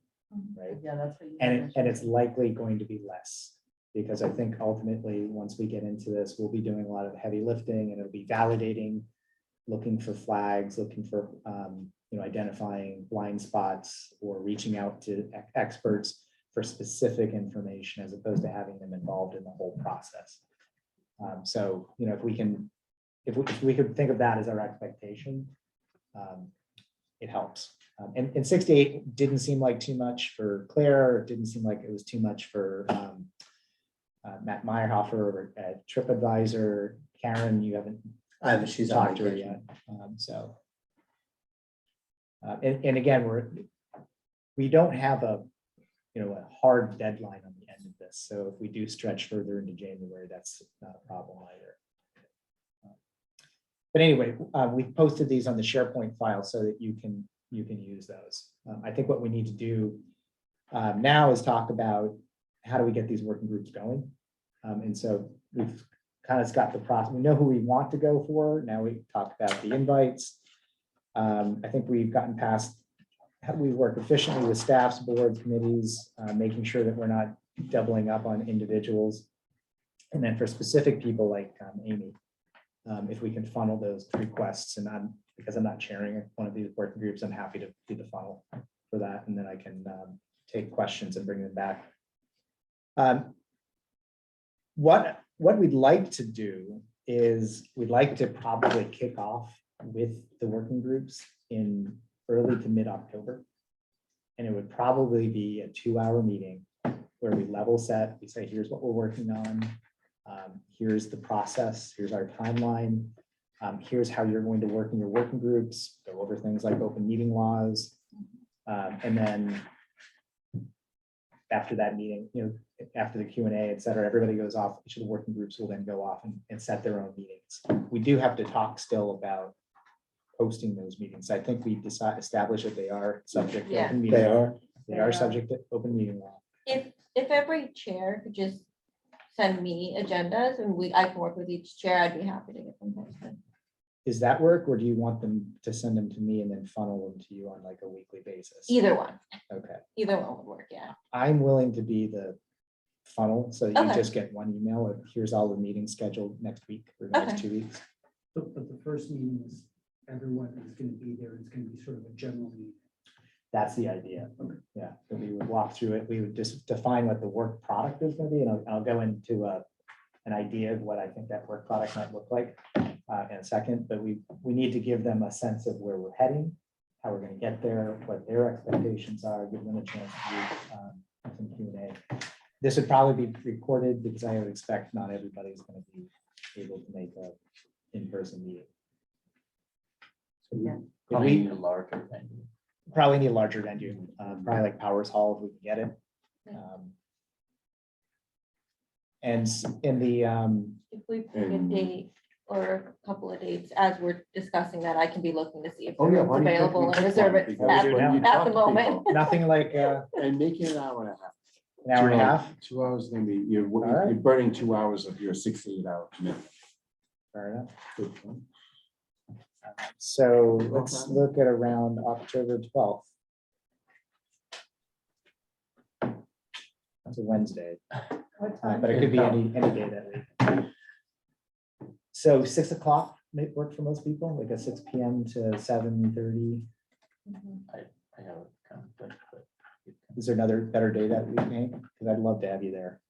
right? Yeah, that's what you. And it's likely going to be less, because I think ultimately, once we get into this, we'll be doing a lot of heavy lifting, and it'll be validating looking for flags, looking for, identifying blind spots or reaching out to experts for specific information as opposed to having them involved in the whole process. So, if we could think of that as our expectation, it helps. And 68 didn't seem like too much for Claire. It didn't seem like it was too much for Matt Meyerhofer at TripAdvisor. Karen, you haven't She's on talked to her vacation. yet. And again, we don't have a hard deadline on the end of this. So if we do stretch further into January, that's not a problem either. But anyway, we posted these on the SharePoint file so that you can use those. I think what we need to do now is talk about how do we get these working groups going. And so we've kind of got the process. We know who we want to go for. Now we talk about the invites. I think we've gotten past how we work efficiently with staffs, boards, committees, making sure that we're not doubling up on individuals. And then for specific people like Amy, if we can funnel those requests, and because I'm not chairing one of these working groups, I'm happy to be the funnel for that. And then I can take questions and bring them back. What we'd like to do is we'd like to probably kick off with the working groups in early to mid-October. And it would probably be a 2-hour meeting where we level set, we say, here's what we're working on. Here's the process, here's our timeline. Here's how you're going to work in your working groups, go over things like open meeting laws. And then after that meeting, after the Q&A, et cetera, everybody goes off. Each of the working groups will then go off and set their own meetings. We do have to talk still about hosting those meetings. I think we established that they are subject to Yeah. open meeting. They are. They are subject to open meeting law. If every chair could just send me agendas and I can work with each chair, I'd be happy to get them posted. Does that work, or do you want them to send them to me and then funnel them to you on like a weekly basis? Either one, Okay, either one would work, yeah. I'm willing to be the funnel, so you Okay. just get one email of here's all the meetings scheduled next week or the next Okay. 2 weeks. But the first meeting is, everyone is gonna be there, it's gonna be sort of a general meeting. That's the idea. Yeah, that we would walk through it. We would just define what the work product is going to be, and I'll go into an idea of what I think that work product might look like in a second. But we need to give them a sense of where we're heading, how we're going to get there, what their expectations are, give them a chance to do some Q&A. This would probably be recorded because I would expect not everybody's going to be able to make a in-person meeting. So Yeah. Probably need a larger venue. probably need a larger venue, probably like Powers Hall if we can get it. And in the, If we pick a date or a couple of dates, as we're discussing that, I can be looking to see if Oh, yeah, it's why don't you available pick and one? reserve it Because at- when you at talk the to moment. people- nothing like And make it an hour and a half. an hour and a 2 hours- half. 2 hours, then you're right. burning 2 hours of your 16-hour commitment. Fair enough. Good point. So let's look at around October 12th. That's a Wednesday, What time? but it could be any day that week. So 6 o'clock may work for most people, like a 6 p.m. to 7:30. Mhm. I have a conflict, but you can- Is there another better day that week, Nate? Because I'd love to have you there.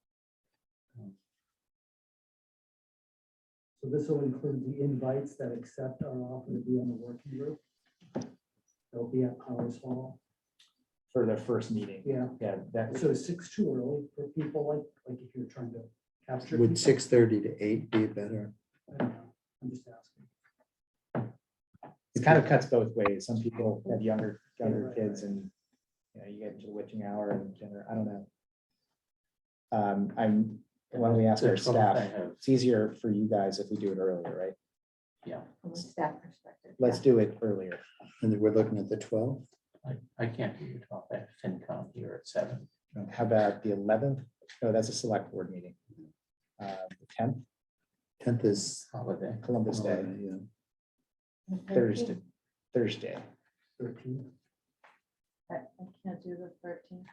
So this will include the invites that accept our offer to be on the working group. They'll be at Powers Hall. For the first meeting. Yeah, Yeah, that, so 6 too early for people, like if you're trying to capture. Would people. 6:30 to 8 be better? I don't know, I'm just asking. it kind of cuts both ways. Some people have younger kids and, you get into the witching hour and dinner. I don't know. Why don't we ask The our 12th staff? I have- It's easier for you guys if we do it earlier, right? Yeah, From a staff perspective. Let's do it earlier. And then we're looking at the 12th. I can't do your 12th. I have FinCom here at 7. How about the 11th? No, that's a select board meeting. The 10th, 10th is Holiday. Columbus Day, yeah. And Thursday. 13th, 13. I can't do the 13th.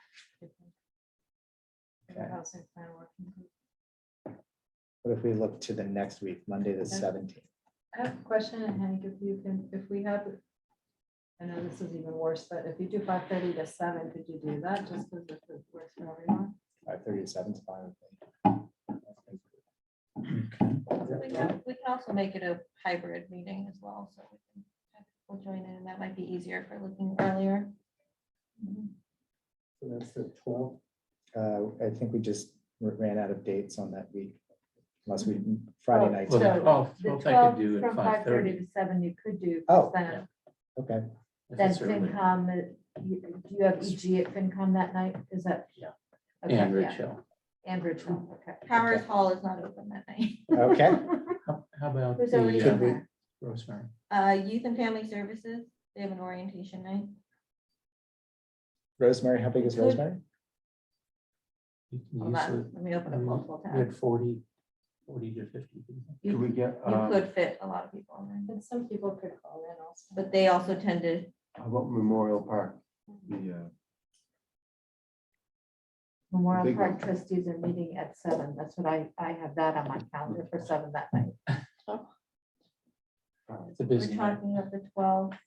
Okay. Housing plan working group. What if we look to the next week, Monday, the Okay. 17th? I have a question, Hank, if you can, if we have, I know this is even worse, but if you do 5:30 to 7, could you do that just because it works for everyone? 5:30 to 7 is fine with We can also make it a hybrid meeting as well, so we can have people join in, and that might be easier for looking earlier. So that's the 12th. I think we just ran out of dates on that week. Unless we, Friday nights. Well, So the 12th The 12th I could do 12th at from 5:30 5:30. to 7, you could do. 'cause Oh, Then Okay, then if it's early. FinCom, do you have EG at FinCom that night? Is that? Yeah. Okay, And yeah, Rich Hill. and Rich Hill, okay. Powers Hall is not open that night. okay. How about Who's already the in there? Rosemary? Youth and Family Services, they have an orientation night. Rosemary, how big is Could- Rosemary? You can Hold usually- on, let me open up multiple We had tabs. 40 to 50 people. Could we get, You could fit a lot of people in there, And some people could call in also. but they also tend to, how about Memorial Park? The, Memorial big Park one. trustees are meeting at 7. That's what I have that on my calendar for 7 that night. It's a we're busy night. talking of the 12th.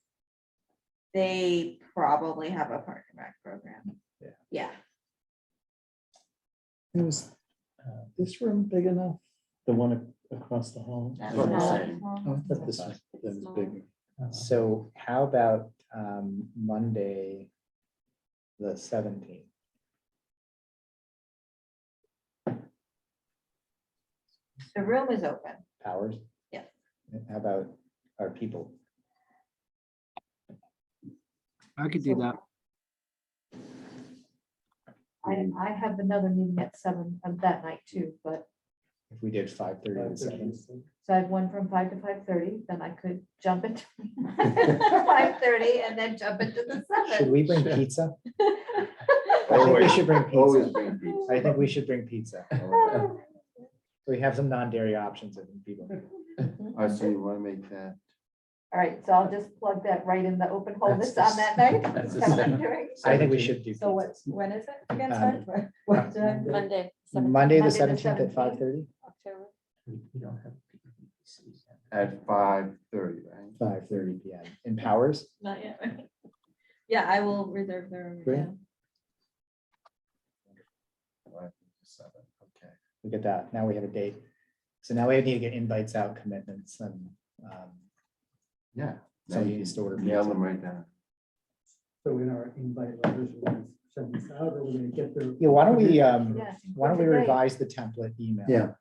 They probably have a park and rec program. Yeah. Yeah. It was this room big enough? The one across the hall? That's About the not- same. Oh, I thought this was, that was bigger. So how about Monday, the 17th? The room is open. Powers? Yeah. And how about our people? I could do that. I have another meeting at 7 of that night too, but If we did 5:30 to 7? so I have one from 5 to 5:30, then I could jump into 5:30 and then jump into the Should 7. we bring pizza? I think we should bring always pizza. bring pizza. I think we should bring pizza. We have some non-dairy options if people. I see, you want to make that. All right, so I'll just plug that right in the open hole That's list on that night. That's the That's what I'm second. doing. I think we should do. So pizza. when is it again? Um, Sorry? What time? Monday. Monday, the Monday the 17th at 17th. 5:30? October. We don't have. PPCs. At 5:30, right? 5:30 PM. In Powers? Not yet. right? Yeah, I will reserve the room. Great. yeah. 5 to 7, okay. Look at that. Now we have a date. So now we need to get invites out, commitments, and Yeah. somebody needs to order Nail pizza. them right down. So in our invite letters, we're gonna send this out, or we're gonna get their. Yeah, why don't we, Yeah, why don't we great. revise the template email? Yeah.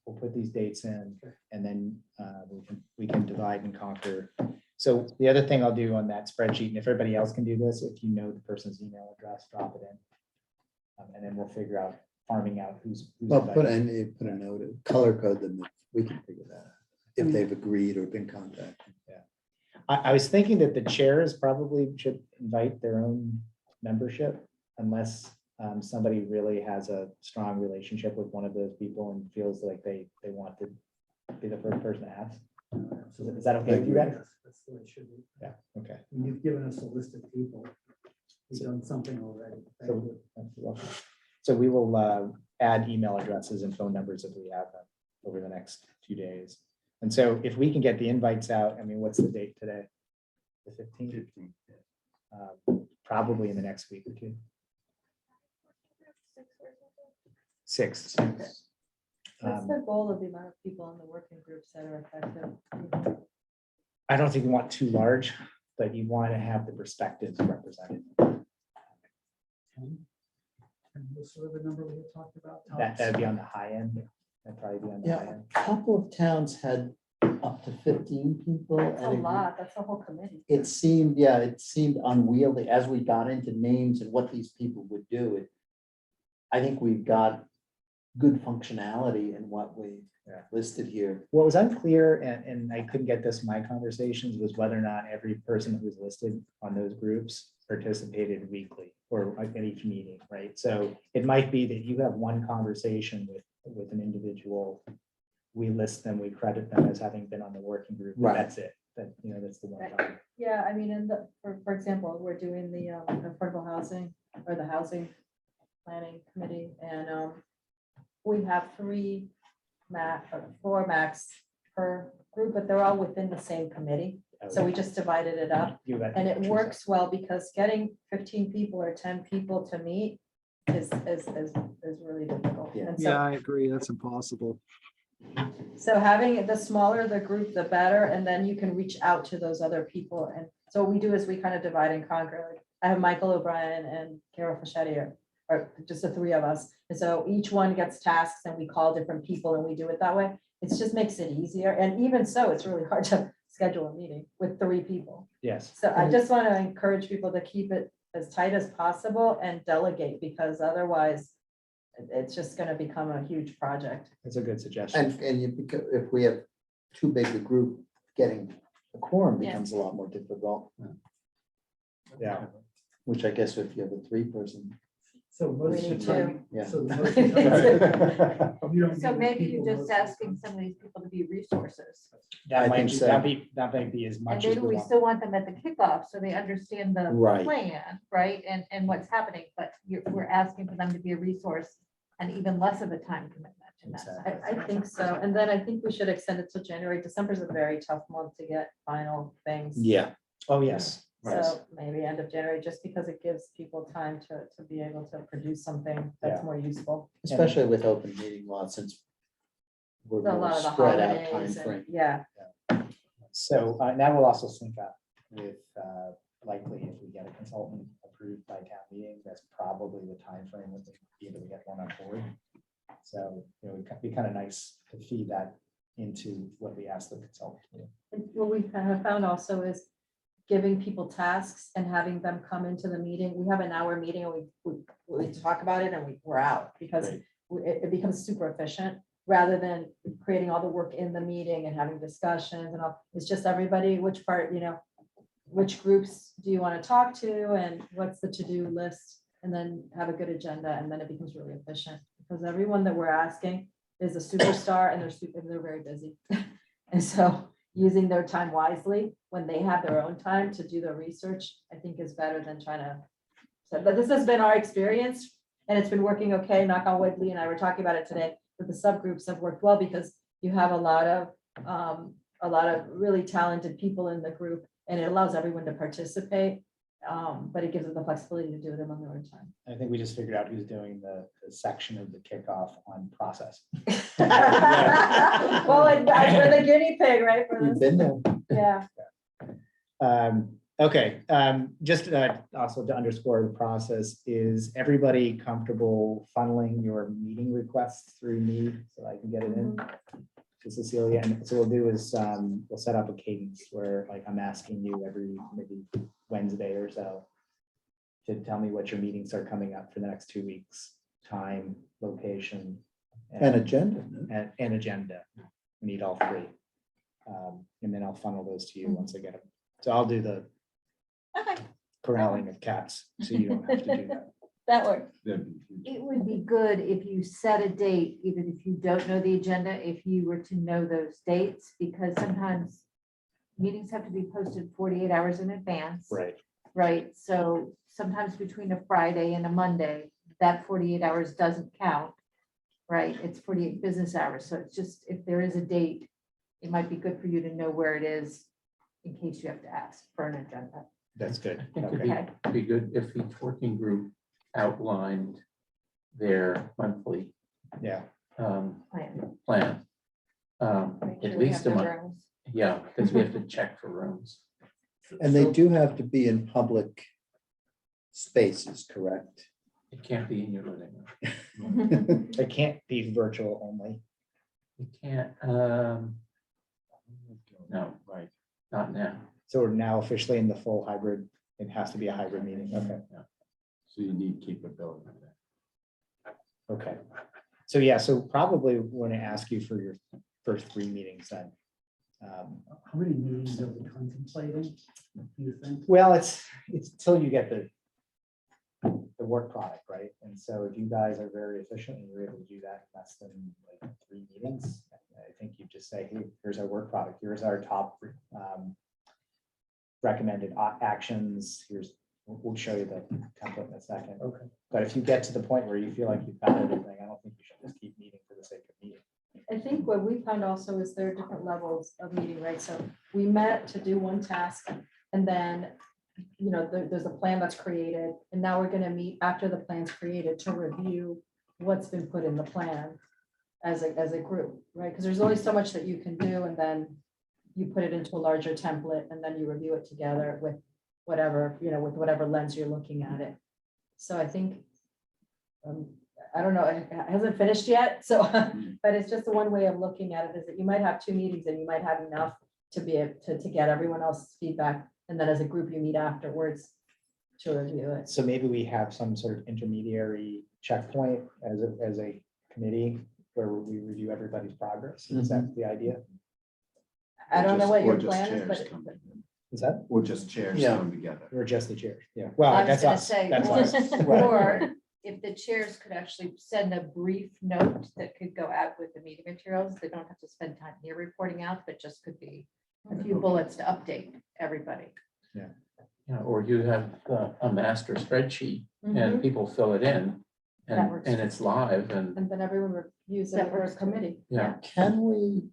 We'll put these dates in, and then we can divide and conquer. So the other thing I'll do on that spreadsheet, and if everybody else can do this, if you know the person's email address, drop it in. And then we'll figure out, farming out who's. Well, put invited. in, put a note, color code them, we can figure that out. If they've agreed or been contacted. I was thinking that the chairs probably should invite their own membership unless somebody really has a strong relationship with one of those people and feels like they want to be the first person to ask. Is that okay with you guys? Yes, that's the way it should be. Yeah, okay. And you've given us a list of people. We've done something already. Thank you. So we will add email addresses and phone numbers if we have them over the next few days. And so if we can get the invites out, I mean, what's the date today? The 15th? 15. Probably in the next week or two. 6. What's Um, the goal of the amount of people in the working groups that are effective? I don't think you want too large, but you want to have the perspectives represented. And what's sort of the number we had talked about? That'd be on the high end. That'd probably be on the high Yeah, end. a couple of towns had up to 15 people. That's a and it- lot, that's a whole committee. It seemed, yeah, it seemed unwieldy as we got into names and what these people would do. I think we've got good functionality in what we Yeah. listed here. What was unclear, and I couldn't get this in my conversations, was whether or not every person who was listed on those groups participated weekly or at each meeting, right? So it might be that you have one conversation with an individual. We list them, we credit them as having been on the working group, but Right. that's it. That, that's the one Right. time. Yeah, I mean, for example, we're doing the affordable housing or the housing planning committee, and we have 4 max per group, but they're all within the same committee. So we just divided it up. And it works well because getting 15 people or 10 people to meet is really difficult. Yeah. And Yeah, so, I agree. That's impossible. so having it, the smaller the group, the better, and then you can reach out to those other people. And so what we do is we kind of divide and conquer. Like, I have Michael O'Brien and Carol Fischetti, or just the three of us. And so each one gets tasks and we call different people and we do it that way. It just makes it easier. And even so, it's really hard to schedule a meeting with 3 people. Yes. So I just want to encourage people to keep it as tight as possible and delegate, because otherwise it's just going to become a huge project. It's a good suggestion. If we have too big a group, getting a quorum Yeah. becomes a lot more difficult, Yeah. which I guess if you have a 3-person. So most We of need the time, Yeah. so the most of the time, you don't So need maybe people you're just most of the asking time. some of these people to be resources. That I might think be, so. that might be as And much as maybe we we want. still want them at the kickoff so they understand the Right. plan, right? And what's happening, but we're asking for them to be a resource and even less of a time commitment in that. Exactly. sense. I think so. And then I think we should extend it to January. December is a very tough month to get final things. Yeah. Oh, yes. So maybe end of January, just because it gives people time to be able to produce something that's Yeah. more useful. Especially with open meeting law, since we're A lot more of the spread out holidays timeframe. and, yeah. So that will also sync up with likely if we get a consultant approved by town meeting, that's probably the timeframe that we'll be able to get one on board. So, it'd be kind of nice to feed that into what we ask the consultant to do. And what we have found also is giving people tasks and having them come into the meeting. We have an hour meeting and we talk about it and we're out, because Great. it becomes super efficient rather than creating all the work in the meeting and having discussions and all. It's just everybody, which part, which groups do you want to talk to and what's the to-do list, and then have a good agenda, and then it becomes really efficient, because everyone that we're asking is a superstar and they're very busy. And so using their time wisely when they have their own time to do their research, I think is better than trying to. So, but this has been our experience and it's been working okay. Knock on wood, Lee and I were talking about it today, that the subgroups have worked well because you have a lot of really talented people in the group and it allows everyone to participate. But it gives them the flexibility to do them on their own time. I think we just figured out who's doing the section of the kickoff on process. Well, we're the guinea pig, right? For You've this. been there. Yeah. Okay, just also to underscore the process, is everybody comfortable funneling your meeting requests through me so I can get it in to Cecilia? And so we'll do is we'll set up a cadence where like I'm asking you every maybe Wednesday or so to tell me what your meetings are coming up for the next 2 weeks, time, location. An agenda. And agenda. We need all 3. And then I'll funnel those to you once I get them. So I'll do the Okay, corralling of cats, so you don't have to do that. that works. That'd be huge. It would be good if you set a date, even if you don't know the agenda, if you were to know those dates, because sometimes meetings have to be posted 48 hours in advance. Right. Right, so sometimes between a Friday and a Monday, that 48 hours doesn't count, right? It's 48 business hours, so it's just, if there is a date, it might be good for you to know where it is in case you have to ask for an agenda. That's good. I think Okay. it'd be good if each working group outlined their monthly Yeah. Plan. plan. Make At sure we least have a the month, rooms. yeah, because we have to check for rooms. And they do have to be in public spaces, correct? It can't be in your living room. It can't be virtual only. You can't, no, Right. not now. So we're now officially in the full hybrid. It has to be a hybrid meeting. Okay. So you need capability of that. Okay. So yeah, so probably want to ask you for your first 3 meetings then. How many meetings are we contemplating, do you think? Well, it's until you get the work product, right? And so if you guys are very efficient and you're able to do that in less than like 3 meetings, I think you just say, hey, here's our work product. Here's our top recommended actions. We'll show you the template in a second. Okay. But if you get to the point where you feel like you've got everything, I don't think you should just keep meeting for the sake of meeting. I think what we found also is there are different levels of meeting, right? So we met to do one task and then, there's a plan that's created. And now we're gonna meet after the plan's created to review what's been put in the plan as a group, right? Because there's only so much that you can do and then you put it into a larger template and then you review it together with whatever, with whatever lens you're looking at it. So I think, I don't know, it hasn't finished yet, so, but it's just one way of looking at it, is that you might have two meetings and you might have enough to be able to get everyone else's feedback, and then as a group, you meet afterwards to review it. So maybe we have some sort of intermediary checkpoint as a committee where we review everybody's progress. Is that the idea? I don't know what your Or just plan is, chairs but come. Is that, Or just chairs Yeah. come together. or just the chairs? Yeah, well, I was that's gonna us. say, That's us. Right, or right. if the chairs could actually send a brief note that could go out with the meeting materials, they don't have to spend time here reporting out, but just could be a few bullets to update everybody. Or you have a master spreadsheet Mhm. and people fill it in That and, works. and it's live and, And then everyone reviews it That for a works too. committee. yeah. Can we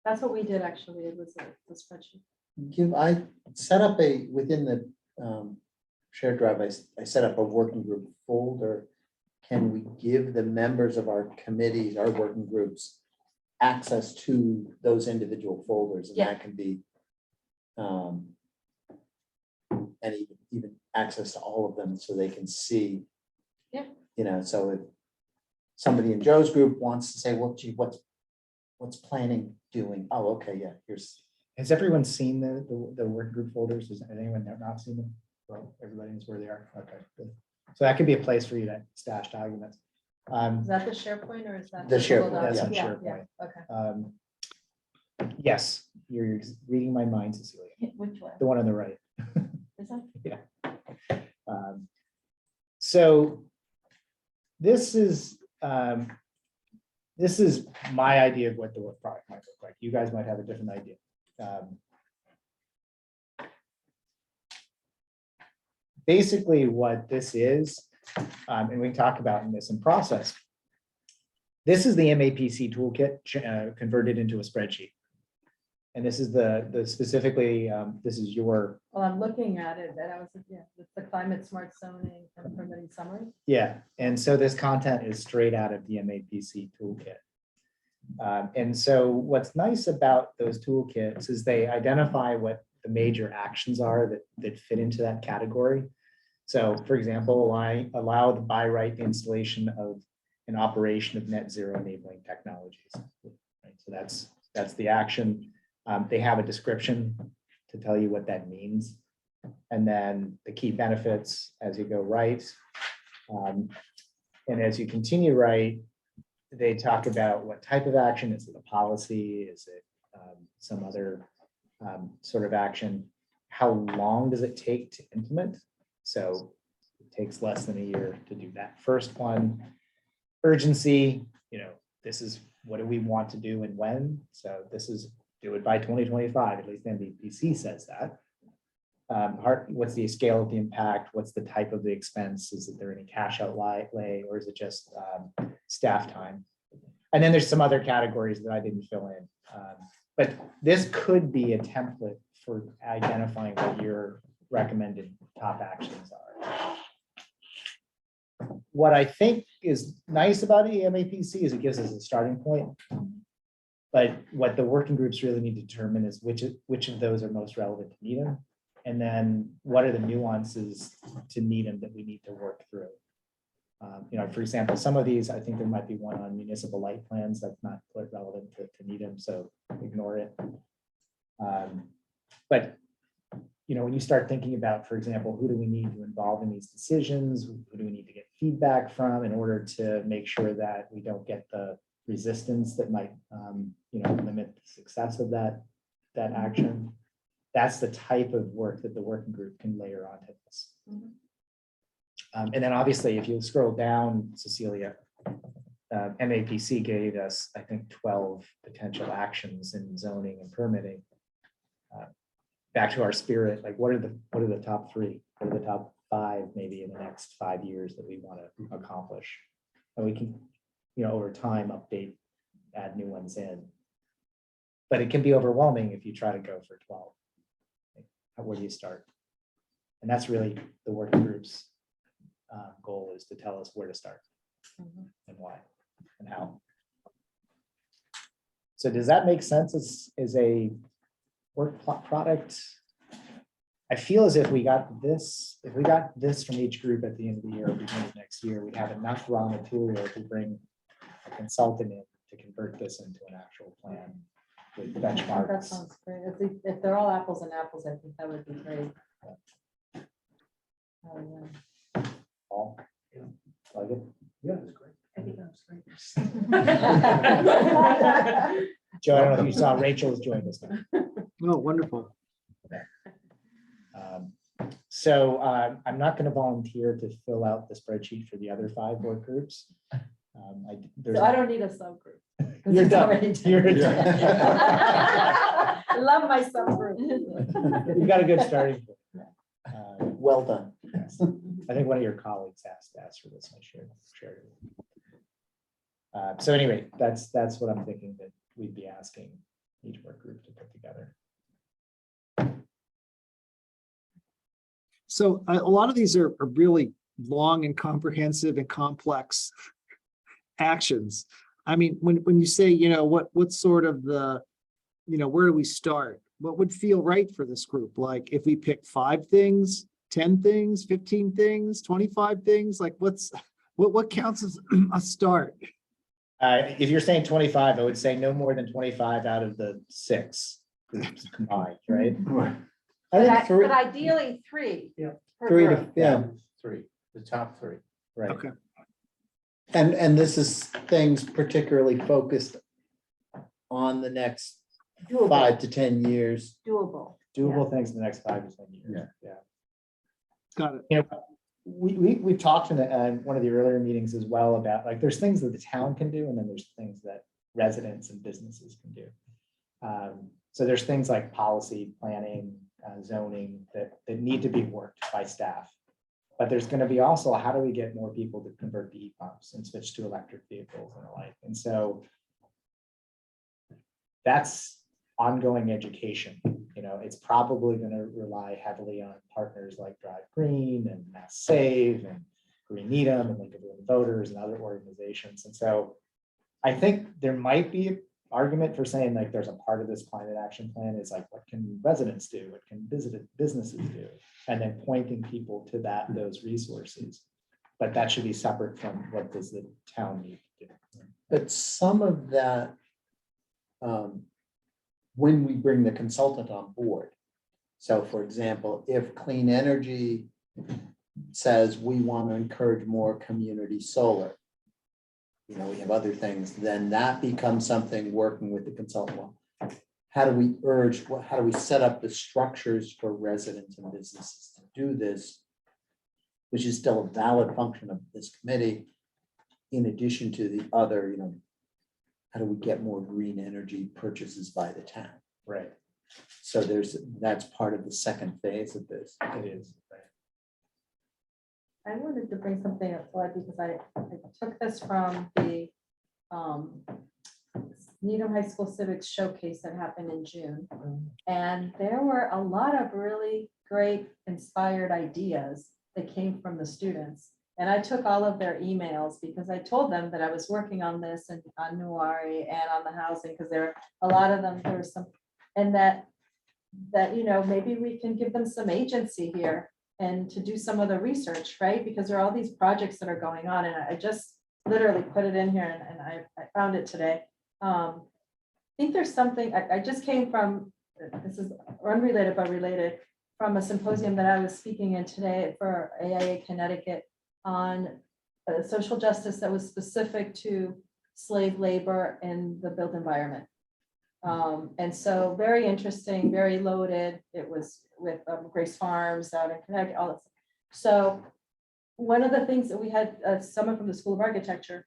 That's what we did, actually. It was the spreadsheet. I set up within the shared drive, I set up a working group folder. Can we give the members of our committees, our working groups, access to those individual folders? And that can be and even access to all of them so they can see. Yeah. So if somebody in Joe's group wants to say, well, gee, what's planning doing? Oh, okay, yeah, here's. Has everyone seen the work group folders? Has anyone not seen them? Well, everybody knows where they are. Okay, good. So that could be a place for you to stash documents. Is that the SharePoint or is that? The Google SharePoint, Docs? that's on Yeah, SharePoint. yeah, Okay. Yes, you're reading my mind, Cecilia. Which one? The one on the right. Is that? So this is my idea of what the work product might look like. You guys might have a different idea. Basically, what this is, and we can talk about in this in process. This is the MAPC toolkit converted into a spreadsheet. And this is the specifically, this is your, Well, I'm looking at it and I was, it's the climate smart zoning and permitting summary. yeah. And so this content is straight out of the MAPC toolkit. And so what's nice about those toolkits is they identify what the major actions are that fit into that category. So for example, I allow the by right the installation of an operation of net zero enabling technologies. Right? So that's the action. They have a description to tell you what that means. And then the key benefits as you go right. And as you continue right, they talk about what type of action. Is it a policy? Is it some other sort of action? How long does it take to implement? So it takes less than a year to do that first one. Urgency, this is what do we want to do and when? So this is do it by 2025, at least MVPC says that. What's the scale of the impact? What's the type of the expense? Is there any cash outlay or is it just staff time? And then there's some other categories that I didn't fill in. But this could be a template for identifying what your recommended top actions are. What I think is nice about the MAPC is it gives us a starting point. But what the working groups really need to determine is which of those are most relevant to Needham. And then what are the nuances to Needham that we need to work through? For example, some of these, I think there might be one on municipal light plans that's not quite relevant to Needham, so ignore it. But when you start thinking about, for example, who do we need to involve in these decisions? Who do we need to get feedback from in order to make sure that we don't get the resistance that might limit the success of that action? That's the type of work that the working group can layer onto this. And then obviously, if you scroll down, Cecilia, MAPC gave us, I think, 12 potential actions in zoning and permitting. Back to our spirit, like what are the top three? What are the top five, maybe in the next 5 years that we want to accomplish? And we can, over time, update add new ones in. But it can be overwhelming if you try to go for 12. Where do you start? And that's really the working group's goal, is to tell us where to start and why and how. So does that make sense as a product? I feel as if we got this from each group at the end of the year, or beginning of next year, we'd have enough raw material to bring a consultant in to convert this into an actual plan with That benchmarks. sounds great. If they're all apples and apples, I think that would be great. Oh, yeah. All. Like it? Yeah, it's great. I think that's great. Joe, I don't know if you saw Rachel has joined us now. Oh, wonderful. So I'm not going to volunteer to fill out the spreadsheet for the other 5 work groups. So I don't need a subgroup. 'cause You're it's done. already done. You're done. I love my subgroup. You've got a good starting point. Well done. Yes. I think one of your colleagues asked for this. I shared it. So anyway, that's what I'm thinking that we'd be asking each work group to put together. So a lot of these are really long and comprehensive and complex actions. I mean, when you say, what's sort of the, where do we start? What would feel right for this group? Like if we pick 5 things, 10 things, 15 things, 25 things, like what counts as a start? If you're saying 25, I would say no more than 25 out of the 6 groups combined, right? I think three, But ideally, 3. Yeah. per 3 to, group. yeah. 3, the top 3. Right. Okay. And this is things particularly focused on the next Doable. 5 to 10 years. Doable. Doable things in the next 5 to 10 years. Yeah. Got it. You know, we talked in one of the earlier meetings as well about, like, there's things that the town can do, and then there's things that residents and businesses can do. So there's things like policy, planning, zoning that need to be worked by staff. But there's going to be also, how do we get more people to convert to heat pumps and switch to electric vehicles and the like? And so that's ongoing education. It's probably going to rely heavily on partners like Drive Green and Mass Save and Green Needham and League of Women Voters and other organizations. And so I think there might be an argument for saying, like, there's a part of this climate action plan is like, what can residents do? What can businesses do? And then pointing people to those resources. But that should be separate from what does the town need to do. But some of that, when we bring the consultant on board. So for example, if clean energy says we want to encourage more community solar, we have other things, then that becomes something working with the consultant. How do we set up the structures for residents and businesses to do this, which is still a valid function of this committee, in addition to the other, how do we get more green energy purchases by the town? Right. So that's part of the second phase of this. It is. Right. I wanted to bring something up because I took this from the Needham High School Civics Showcase that happened in June. And there were a lot of really great inspired ideas that came from the students. And I took all of their emails because I told them that I was working on this and on Nuari and on the housing, because there are a lot of them, there was some, and that maybe we can give them some agency here and to do some of the research, right? Because there are all these projects that are going on, and I just literally put it in here and I found it today. I think there's something, I just came from, this is unrelated but related, from a symposium that I was speaking in today for AIA Connecticut on social justice that was specific to slave labor in the built environment. And so very interesting, very loaded. It was with Grace Farms out in Connecticut, all this. So one of the things that we had someone from the School of Architecture,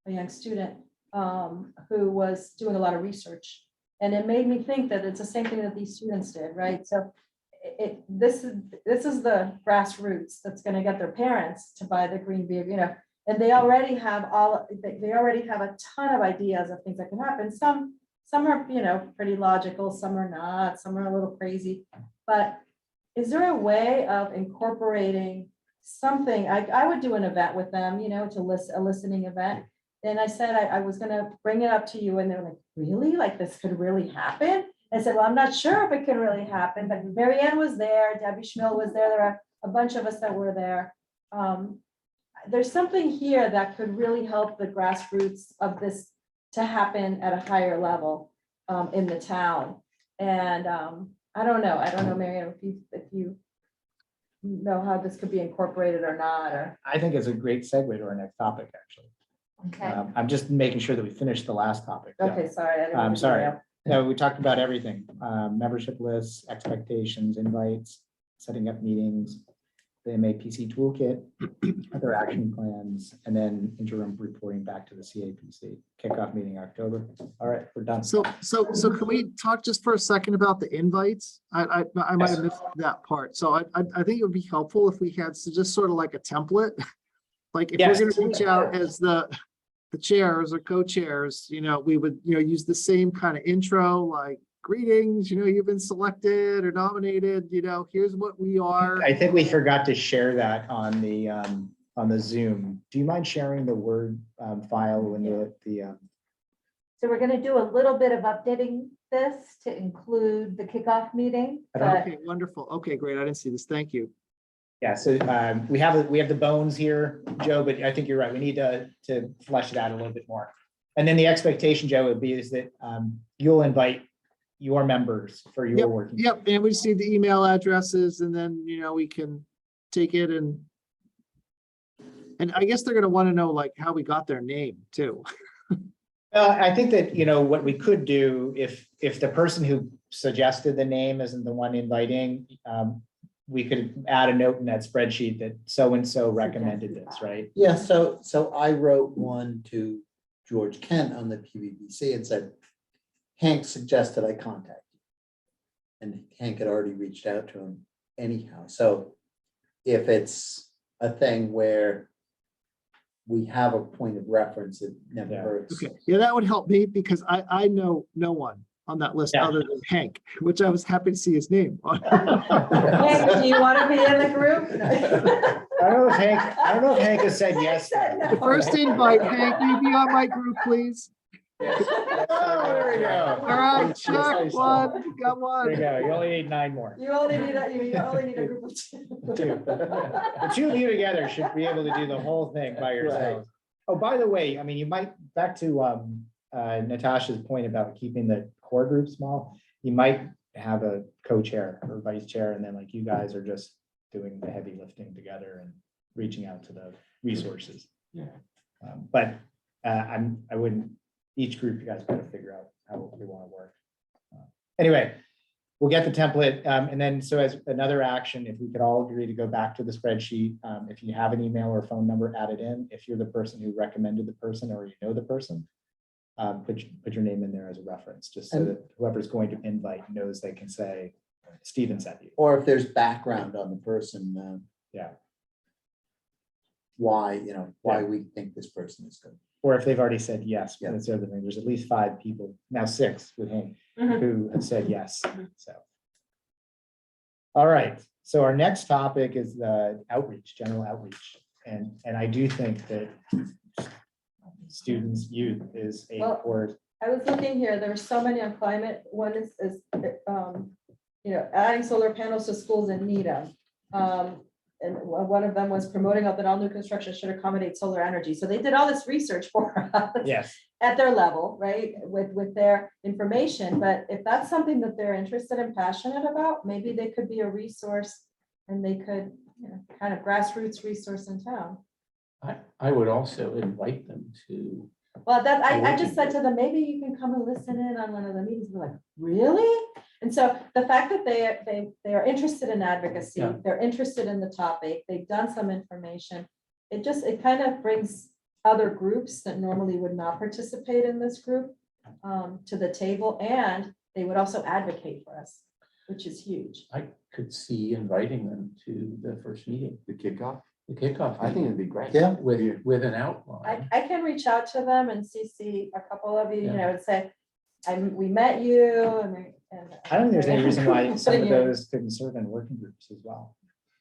a young student, who was doing a lot of research. And it made me think that it's the same thing that these students did, right? So this is the grassroots that's going to get their parents to buy the green vehicle. And they already have they already have a ton of ideas of things that can happen. Some are, pretty logical, some are not, some are a little crazy. But is there a way of incorporating something? I would do an event with them, to list a listening event. And I said, I was gonna bring it up to you, and they're like, really? Like, this could really happen? I said, well, I'm not sure if it can really happen, but Mary Ann was there, Debbie Schmill was there, there are a bunch of us that were there. There's something here that could really help the grassroots of this to happen at a higher level in the town. And I don't know, Mary Ann, if you know how this could be incorporated or not, or. I think it's a great segue to our next topic, actually. Okay. I'm just making sure that we finish the last topic. Yeah. Okay, sorry. I didn't I'm mean to sorry. derail. No, we talked about everything, membership lists, expectations, invites, setting up meetings, the MAPC toolkit, other action plans, and then interim reporting back to the CAPC. Kickoff meeting October. All right, we're done. So can we talk just for a second about the invites? I might have missed that part. So I think it would be helpful if we had just sort of like a template. Like if Yes. we're gonna reach out as the chairs or co-chairs, we would, use the same kind of intro, like greetings, you've been selected or nominated, here's what we are. I think we forgot to share that on the Zoom. Do you mind sharing the Word file when the So we're gonna do a little bit of updating this to include the kickoff meeting, but Okay, wonderful. Okay, great. I didn't see this. Thank you. yeah, so we have the bones here, Joe, but I think you're right. We need to flesh it out a little bit more. And then the expectation, Joe, would be is that you'll invite your members for your working. Yep, and we just need the email addresses, and then, we can take it and I guess they're gonna want to know like how we got their name too. I think that, what we could do if the person who suggested the name isn't the one inviting, we could add a note in that spreadsheet that so-and-so recommended this, right? Yeah, so I wrote one to George Kent on the PVPC and said, Hank suggested I contact you. And Hank had already reached out to him anyhow. So if it's a thing where we have a point of reference, it never Yeah. hurts. Okay, yeah, that would help me because I know no one on that list Yeah. other than Hank, which I was happy to see his name on. Hank, do you want to be in the group? I don't know if Hank has said yes. The first invite, Hank, will you be on my group, please? Oh, there we go. All right, check one, got There you one. go. You only need 9 more. You only need a group of two. Two. The two of you together should be able to do the whole thing by yourselves. Oh, by the way, I mean, you might, back to Natasha's point about keeping the core group small, you might have a co-chair or vice chair, and then like you guys are just doing the heavy lifting together and reaching out to the resources. Yeah. But I wouldn't, each group, you guys got to figure out how we want to work. Anyway, we'll get the template. And then, so as another action, if we could all agree to go back to the spreadsheet, if you have an email or phone number added in, if you're the person who recommended the person or you know the person, put your name in there as a reference, just so that whoever's going to invite knows they can say, Steven sent you. Or if there's background on the person, Yeah. why we think this person is good. Or if they've already said yes, Yeah. that's the other thing. There's at least 5 people, now 6 with him, Mhm. who have said yes, so. All right, so our next topic is the outreach, general outreach. And I do think that students, youth is a Well, core. I was looking here, there were so many on climate. One is adding solar panels to schools in Needham. And one of them was promoting that all new construction should accommodate solar energy. So they did all this research for us. Yes, At their level, right, with their information. But if that's something that they're interested and passionate about, maybe they could be a resource and they could, kind of grassroots resource in town. I would also invite them to, Well, that, I just said to them, maybe you can come and listen in on one of the meetings. We're like, really? And so the fact that they are interested in advocacy, Yeah. they're interested in the topic, they've done some information. It kind of brings other groups that normally would not participate in this group to the table, and they would also advocate for us, which is huge. I could see inviting them to the first meeting. The kickoff? The kickoff. I think it'd be great. Yeah. With an outline. I can reach out to them and CC a couple of you, you Yeah. know, and say, we met you and. I don't think there's any reason why some of Putting you- those couldn't serve in working groups as well.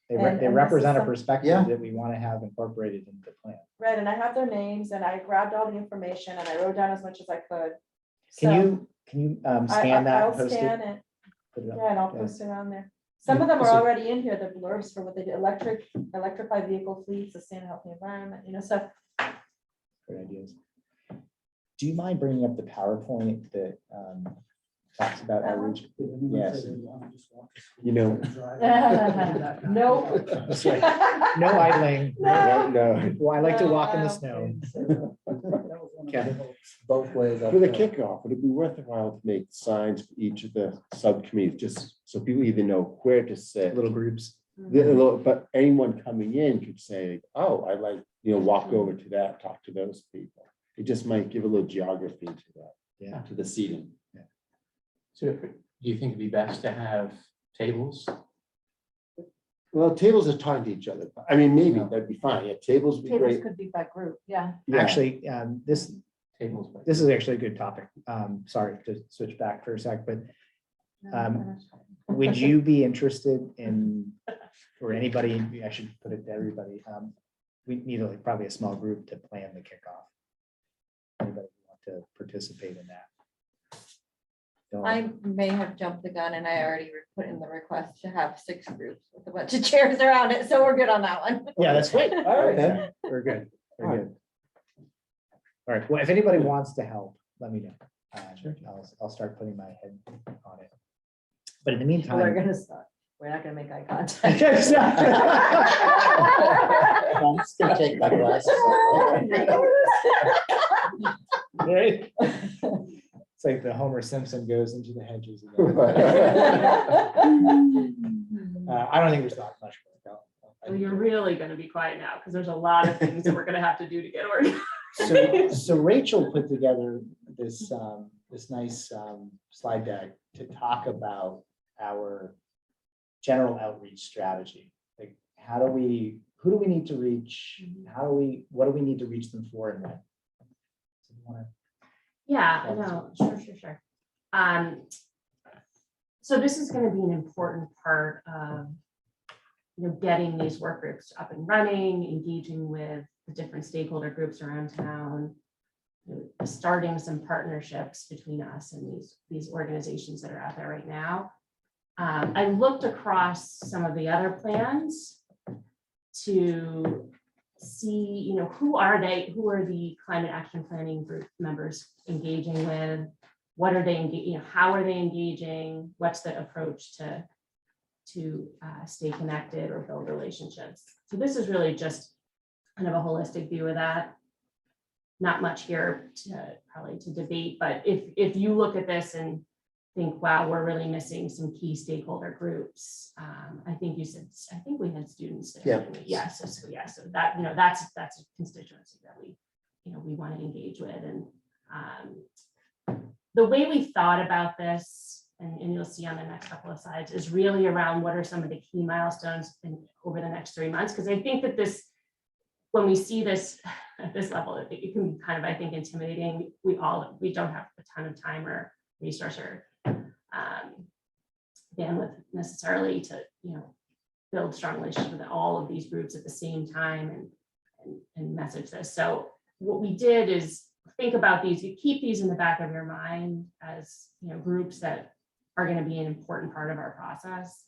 They And they this is represent a some- perspective Yeah. that we want to have incorporated into the plan. Right, and I have their names and I grabbed all the information and I wrote down as much as I could. Can you scan that I'll and post scan it? it, Put it up? yeah, and I'll Yeah. post it on there. Some of them are So- already in here, the blurbs for what they do, electrified vehicle fleets, sustain healthy environment, you know, so. Great ideas. Do you mind bringing up the PowerPoint that talks about outreach? Yes. You know. No. That's right. No idling. No. Well, I like to walk in the No. snow. Kevin? Both ways. For the kickoff, would it be worthwhile to make signs for each of the subcommittees, just so people either know where to sit? Little groups. But anyone coming in could say, oh, I'd like, walk over to that, talk to those people. It just might give a little geography to that. Yeah. To the seating. So do you think it'd be best to have tables? Well, tables are talking to each other. I mean, maybe that'd be fine. Yeah, tables would be Tables great. could be by group, yeah. Yeah. Actually, this Tables. is actually a good topic. Sorry to switch back for a sec, but would you be interested in, or anybody, I should put it to everybody, we need probably a small group to plan the kickoff. Anybody want to participate in that? Don't- I may have jumped the gun and I already put in the request to have 6 groups with a bunch of chairs around it, so we're good on that one. Yeah, that's great. All right. Okay, we're good. We're good. All right, well, if anybody wants to help, let me know. I'll start putting my head on it. But in the We're meantime. gonna start, we're not gonna make eye I'm contact. just gonna take my glasses Right? It's like the Homer Simpson goes into the hedges. again. I don't think there's not much work out. Well, you're really gonna be quiet now, because there's a lot of things that we're gonna have to do to get organized. So Rachel put together this, this nice slide deck to talk about our general outreach strategy. Like, who do we need to reach? What do we need to reach them for and when? So you wanna- Yeah, no, sure. So this is gonna be an important part of, getting these work groups up and running, engaging with the different stakeholder groups around town, starting some partnerships between us and these organizations that are out there right now. I looked across some of the other plans to see, who are the climate action planning group members engaging with? What are they, how are they engaging? What's the approach to stay connected or build relationships? So this is really just kind of a holistic view of that. Not much here probably to debate, but if you look at this and think, wow, we're really missing some key stakeholder groups. I think we had students there. Yeah. didn't we? Yeah, so that, that's a constituency that we want to engage with. And the way we thought about this, and you'll see on the next couple of slides, is really around what are some of the key milestones over the next 3 months. Because I think that when we see this at this level, it can be kind of, I think, intimidating. We don't have a ton of time or resource or bandwidth necessarily to build strong relationships with all of these groups at the same time and message this. So what we did is think about these, you keep these in the back of your mind as groups that are going to be an important part of our process.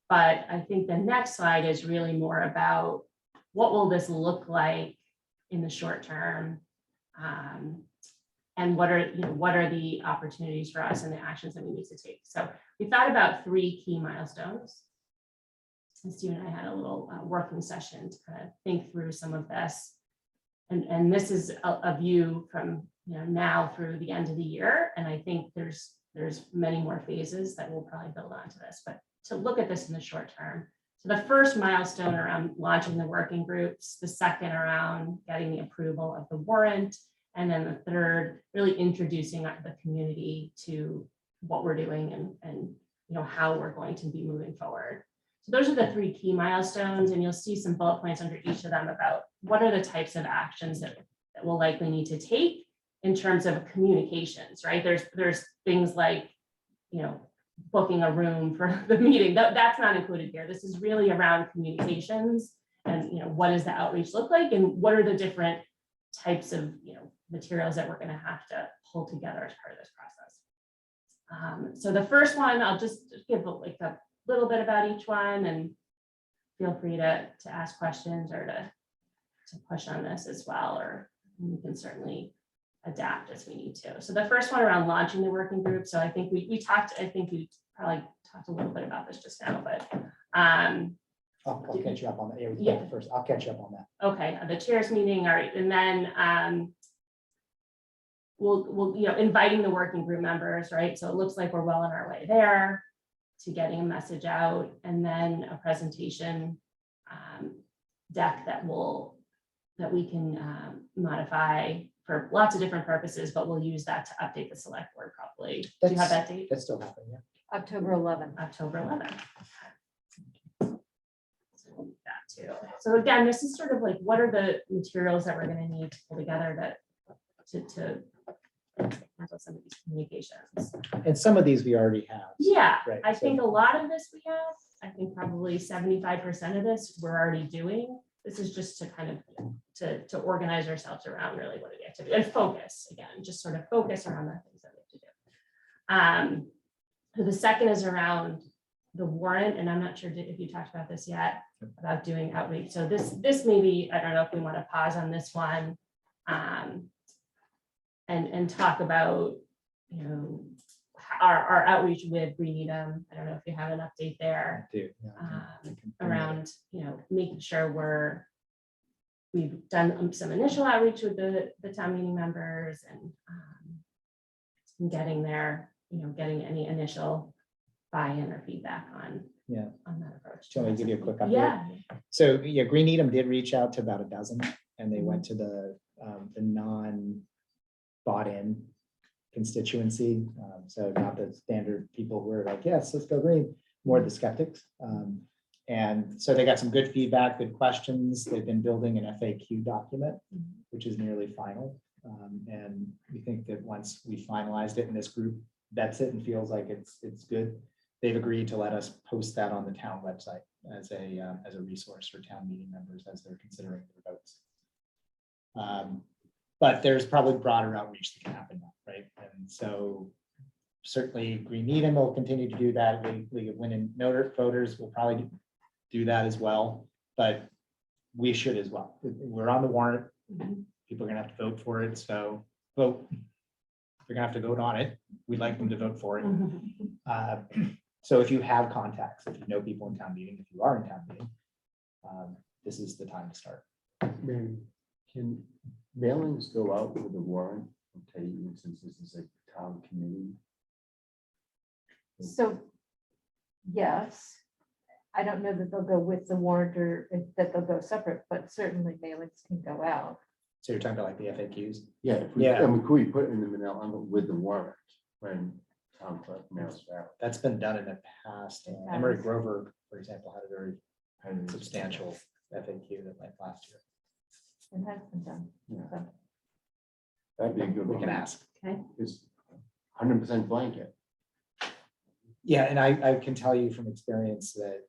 But I think the next slide is really more about what will this look like in the short term, and what are the opportunities for us and the actions that we need to take. So we thought about 3 key milestones. And Steve and I had a little working session to kind of think through some of this. And this is a view from now through the end of the year. And I think there's many more phases that we'll probably build onto this, but to look at this in the short term. So the first milestone around launching the working groups, the second around getting the approval of the warrant, and then the third, really introducing the community to what we're doing and how we're going to be moving forward. So those are the 3 key milestones, and you'll see some bullet points under each of them about what are the types of actions that we'll likely need to take in terms of communications, right? There's things like, you know, booking a room for the meeting. That's not included here. This is really around communications and, you know, what does the outreach look like and what are the different types of, you know, materials that we're going to have to pull together as part of this process. So the first one, I'll just give like a little bit about each one, and feel free to ask questions or to push on this as well, or we can certainly adapt as we need to. So the first one around launching the working group. So I think we talked, I think you probably talked a little bit about this just now, but I'll catch you up on that. Yeah, we Yeah. talked first. I'll catch you up on that. okay, the chairs meeting, all right, and then we'll, you know, inviting the working group members, right? So it looks like we're well on our way there to getting a message out, and then a presentation deck that we can modify for lots of different purposes, but we'll use that to update the select board probably. Do you have that date? That's still happening, yeah. October 11th. October 11th. So that too. So again, this is sort of like, what are the materials that we're going to need to pull together to handle some of these communications? And some of these we already have. Yeah, Right, I so- think a lot of this we have. I think probably 75% of this we're already doing. This is just to kind of to organize ourselves around really what are the activity and focus again, just sort of focus around the things that we have to do. So the second is around the warrant, and I'm not sure if you talked about this yet, about doing outreach. So this maybe, I don't know if we want to pause on this one and talk about, you know, our outreach with Green Needham. I don't know if you have an update there Dude, yeah, I can bring that up. around, you know, making sure we've done some initial outreach with the town meeting members and getting there, you know, getting any initial buy-in or feedback on that approach. Do you want me to give you a quick update? Yeah. So, yeah, Green Needham did reach out to about a dozen, and they went to the non-bought in constituency. So not the standard people who are like, yes, let's go green, more the skeptics. And so they got some good feedback, good questions. They've been building an FAQ document, which is nearly final. And we think that once we finalized it and this group vets it and feels like it's good, they've agreed to let us post that on the town website as a resource for town meeting members as they're considering their votes. But there's probably broader outreach that can happen now, right? And so certainly Green Needham will continue to do that. League of Women Voters will probably do that as well, but we should as well. We're on the warrant. People are gonna have to vote for it, so vote. They're gonna have to vote on it. We'd like them to vote for it. So if you have contacts, if you know people in town meeting, if you are in town meeting, this is the time to start. Mary, can mailings go out with the warrant? Okay, since this is a town committee. So, yes, I don't know that they'll go with the warrant or that they'll go separate, but certainly mailings can go out. So you're talking about like the FAQs? Yeah, if we, Yeah. I mean, could we put it in the mail envelope with the warrant when town clerk mails it out? That's been done in the past. Emery Grover, for example, had a very substantial FAQ that went last year. It has been done. Yeah. So, That'd be a good We one. can ask. It's 100% blanket. Yeah, and I can tell you from experience that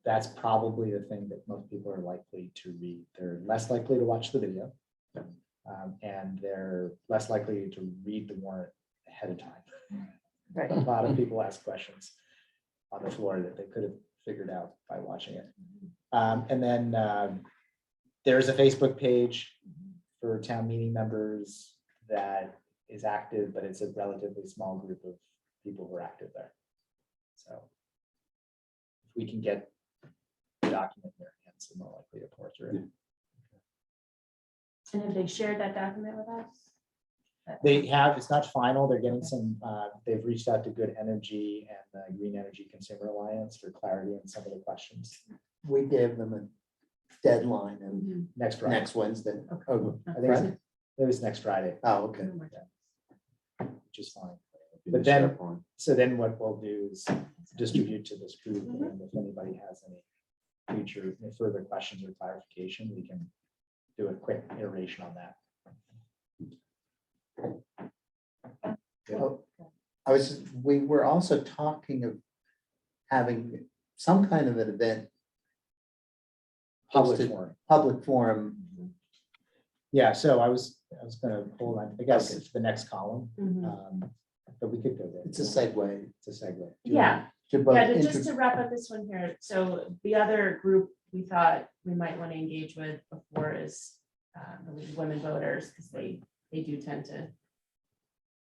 that's probably the thing that most people are likely to read. They're less likely to watch the video. And they're less likely to read the warrant ahead of time. Right. A lot of people ask questions on the floor that they could have figured out by watching it. And then there's a Facebook page for town meeting members that is active, but it's a relatively small group of people who are active there. So if we can get the document in their hands, they're more likely to pour through it. And have they shared that document with us? They have, it's not final. They're getting some, they've reached out to Good Energy and the Green Energy Consumer Alliance for clarity on some of the questions. We gave them a deadline and Next Friday. next Wednesday. Oh, I think it was next Friday, Oh, okay. which is fine. But then, so then what we'll do is distribute to this group. And if anybody has any further questions or clarification, we can do a quick iteration on that. We were also talking of having some kind of an event. Public hosted- forum. Public forum. Yeah, so I was gonna hold on, I guess Okay. it's the next column, but we could go there. It's a segue. It's a segue. Yeah, To both yeah, just intro- to wrap up this one here, so the other group we thought we might want to engage with before is the League of Women Voters, because they do tend to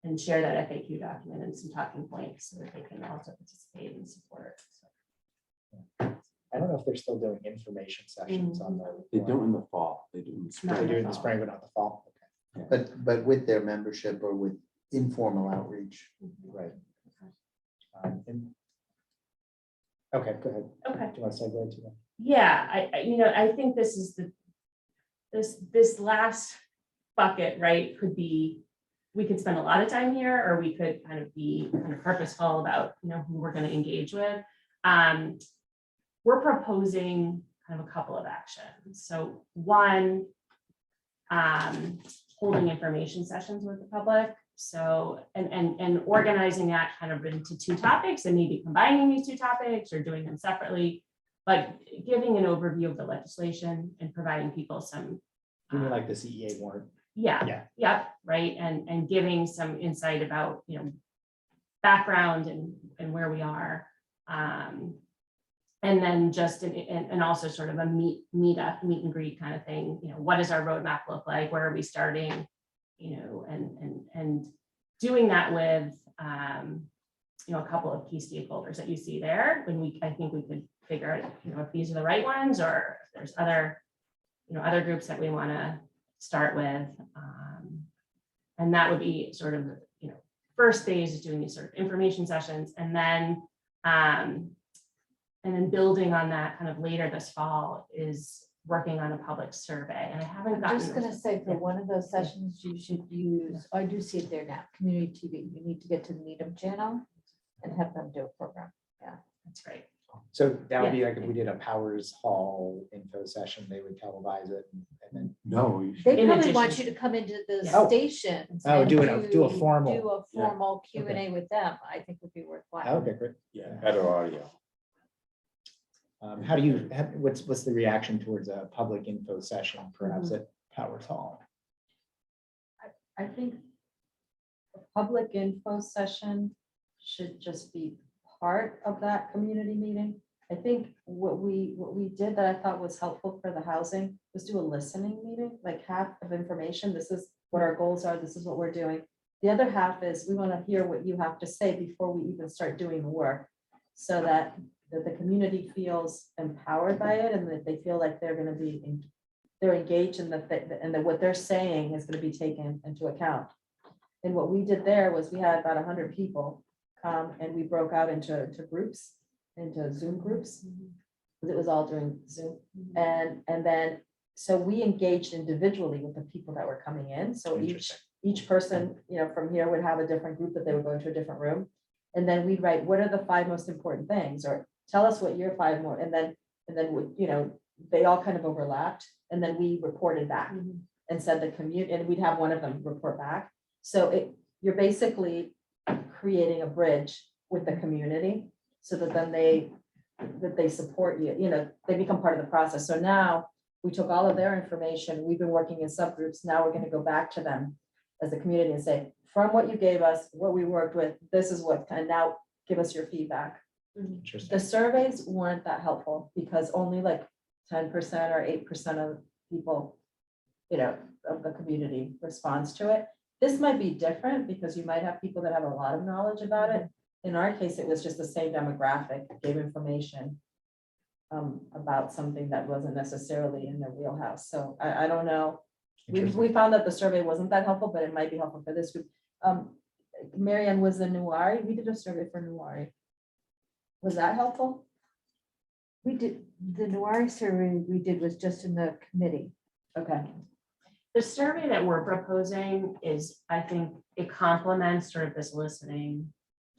and share that FAQ document and some talking points so that they can also participate and support. So, I don't know if they're still doing information sessions on the. They do it in the fall, they do it in the They spring. do it in the spring, but not the fall. Okay. But with their membership or with informal outreach. Right. Okay, go ahead. Okay. Do you want to segue to that? Yeah, I think this is this last bucket, right, could be, we could spend a lot of time here, or we could kind of be kind of purposeful about, who we're going to engage with. We're proposing kind of a couple of actions. So one, holding information sessions with the public. So, and organizing that kind of into two topics and maybe combining these two topics or doing them separately, but giving an overview of the legislation and providing people some. You mean like the CEA warrant? Yeah. Yep, right, and giving some insight about, background and where we are. And then just, and also sort of a meet and greet kind of thing, what does our roadmap look like? Where are we starting? And doing that with, a couple of key stakeholders that you see there. I think we could figure out, if these are the right ones, or if there's other groups that we want to start with. And that would be sort of, first phase is doing these sort of information sessions, and then building on that kind of later this fall is working on a public survey. And I haven't I'm gotten. just gonna say, for one of those sessions, you should use, I do see it there now, community TV. You need to get to the Needham channel and have them do a program. That's right. So that would be like if we did a Powers Hall info session, they would televise it and then. No. you should- They In probably want addition you to come into the Oh. stations. Oh, and do a formal. Do a formal Q and A with them, I think would be worthwhile. Okay, great. Yeah, better audio. How do you, what's the reaction towards a public info session, perhaps at Powers Hall? I think a public info session should just be part of that community meeting. I think what we did that I thought was helpful for the housing was do a listening meeting, like half of information. This is what our goals are. This is what we're doing. The other half is we want to hear what you have to say before we even start doing the work, so that the community feels empowered by it and that they feel like they're going to be, they're engaged in and that what they're saying is going to be taken into account. And what we did there was we had about 100 people come, and we broke out into groups, into Zoom groups. It was all during Zoom. And then, so we engaged individually with the people that were coming in. So each person, from here would have a different group that they would go into a different room. And then we'd write, what are the 5 most important things? Or tell us what your 5 more, and then, they all kind of overlapped. And then we reported back and said the commute, and we'd have one of them report back. So you're basically creating a bridge with the community so that then they support you, they become part of the process. So now we took all of their information, we've been working in subgroups. Now we're going to go back to them as a community and say, from what you gave us, what we worked with, this is what, and now give us your feedback. Interesting. The surveys weren't that helpful because only like 10% or 8% of people, of the community responds to it. This might be different because you might have people that have a lot of knowledge about it. In our case, it was just the same demographic, gave information about something that wasn't necessarily in their wheelhouse. So I don't know. We found that the survey wasn't that helpful, but it might be helpful for this group. Marianne, was the Nuwari, we did a survey for Nuwari. Was that helpful? We did, the Nuwari survey we did was just in the committee. Okay. The survey that we're proposing is, I think, it complements sort of this listening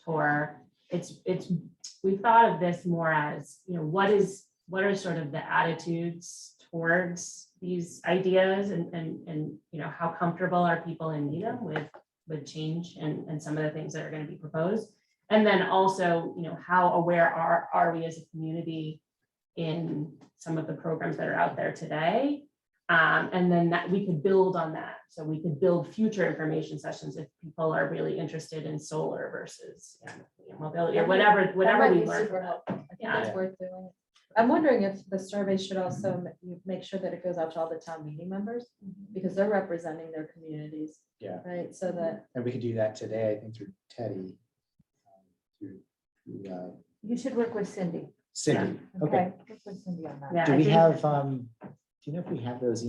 tour. we thought of this more as, what are sort of the attitudes towards these ideas and how comfortable are people in Needham with change and some of the things that are going to be proposed. And then also, how aware are we as a community in some of the programs that are out there today? And then that we could build on that. So we could build future information sessions if people are really interested in solar versus mobility or whatever That we might be learn. super from it. helpful. I think Yeah. that's worth doing. I'm wondering if the survey should also make sure that it goes out to all the town meeting members, because they're representing their communities. Yeah. Right, so that, And we could do that today, I think, through Teddy. Through You should work with Cindy. Cindy. Okay. Okay, work with Cindy on that. Yeah, Do I we think- have, do you know if we have those,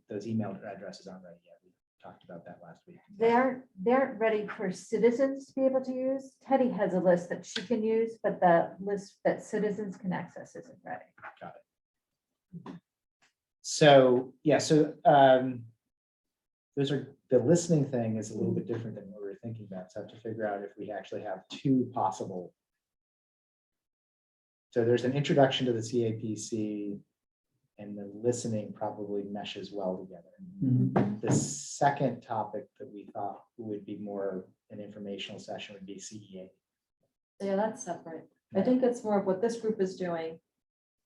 those email addresses on ready yet? We talked about that last week. They aren't ready for citizens to be able to use. Teddy has a list that she can use, but the list that citizens can access isn't ready. So, yeah, so those are, the listening thing is a little bit different than what we were thinking about. So I have to figure out if we actually have two possible. So there's an introduction to the CAPC and the listening probably meshes well together. The second topic that we thought would be more an informational session would be CEA. yeah, that's separate. I think it's more of what this group is doing.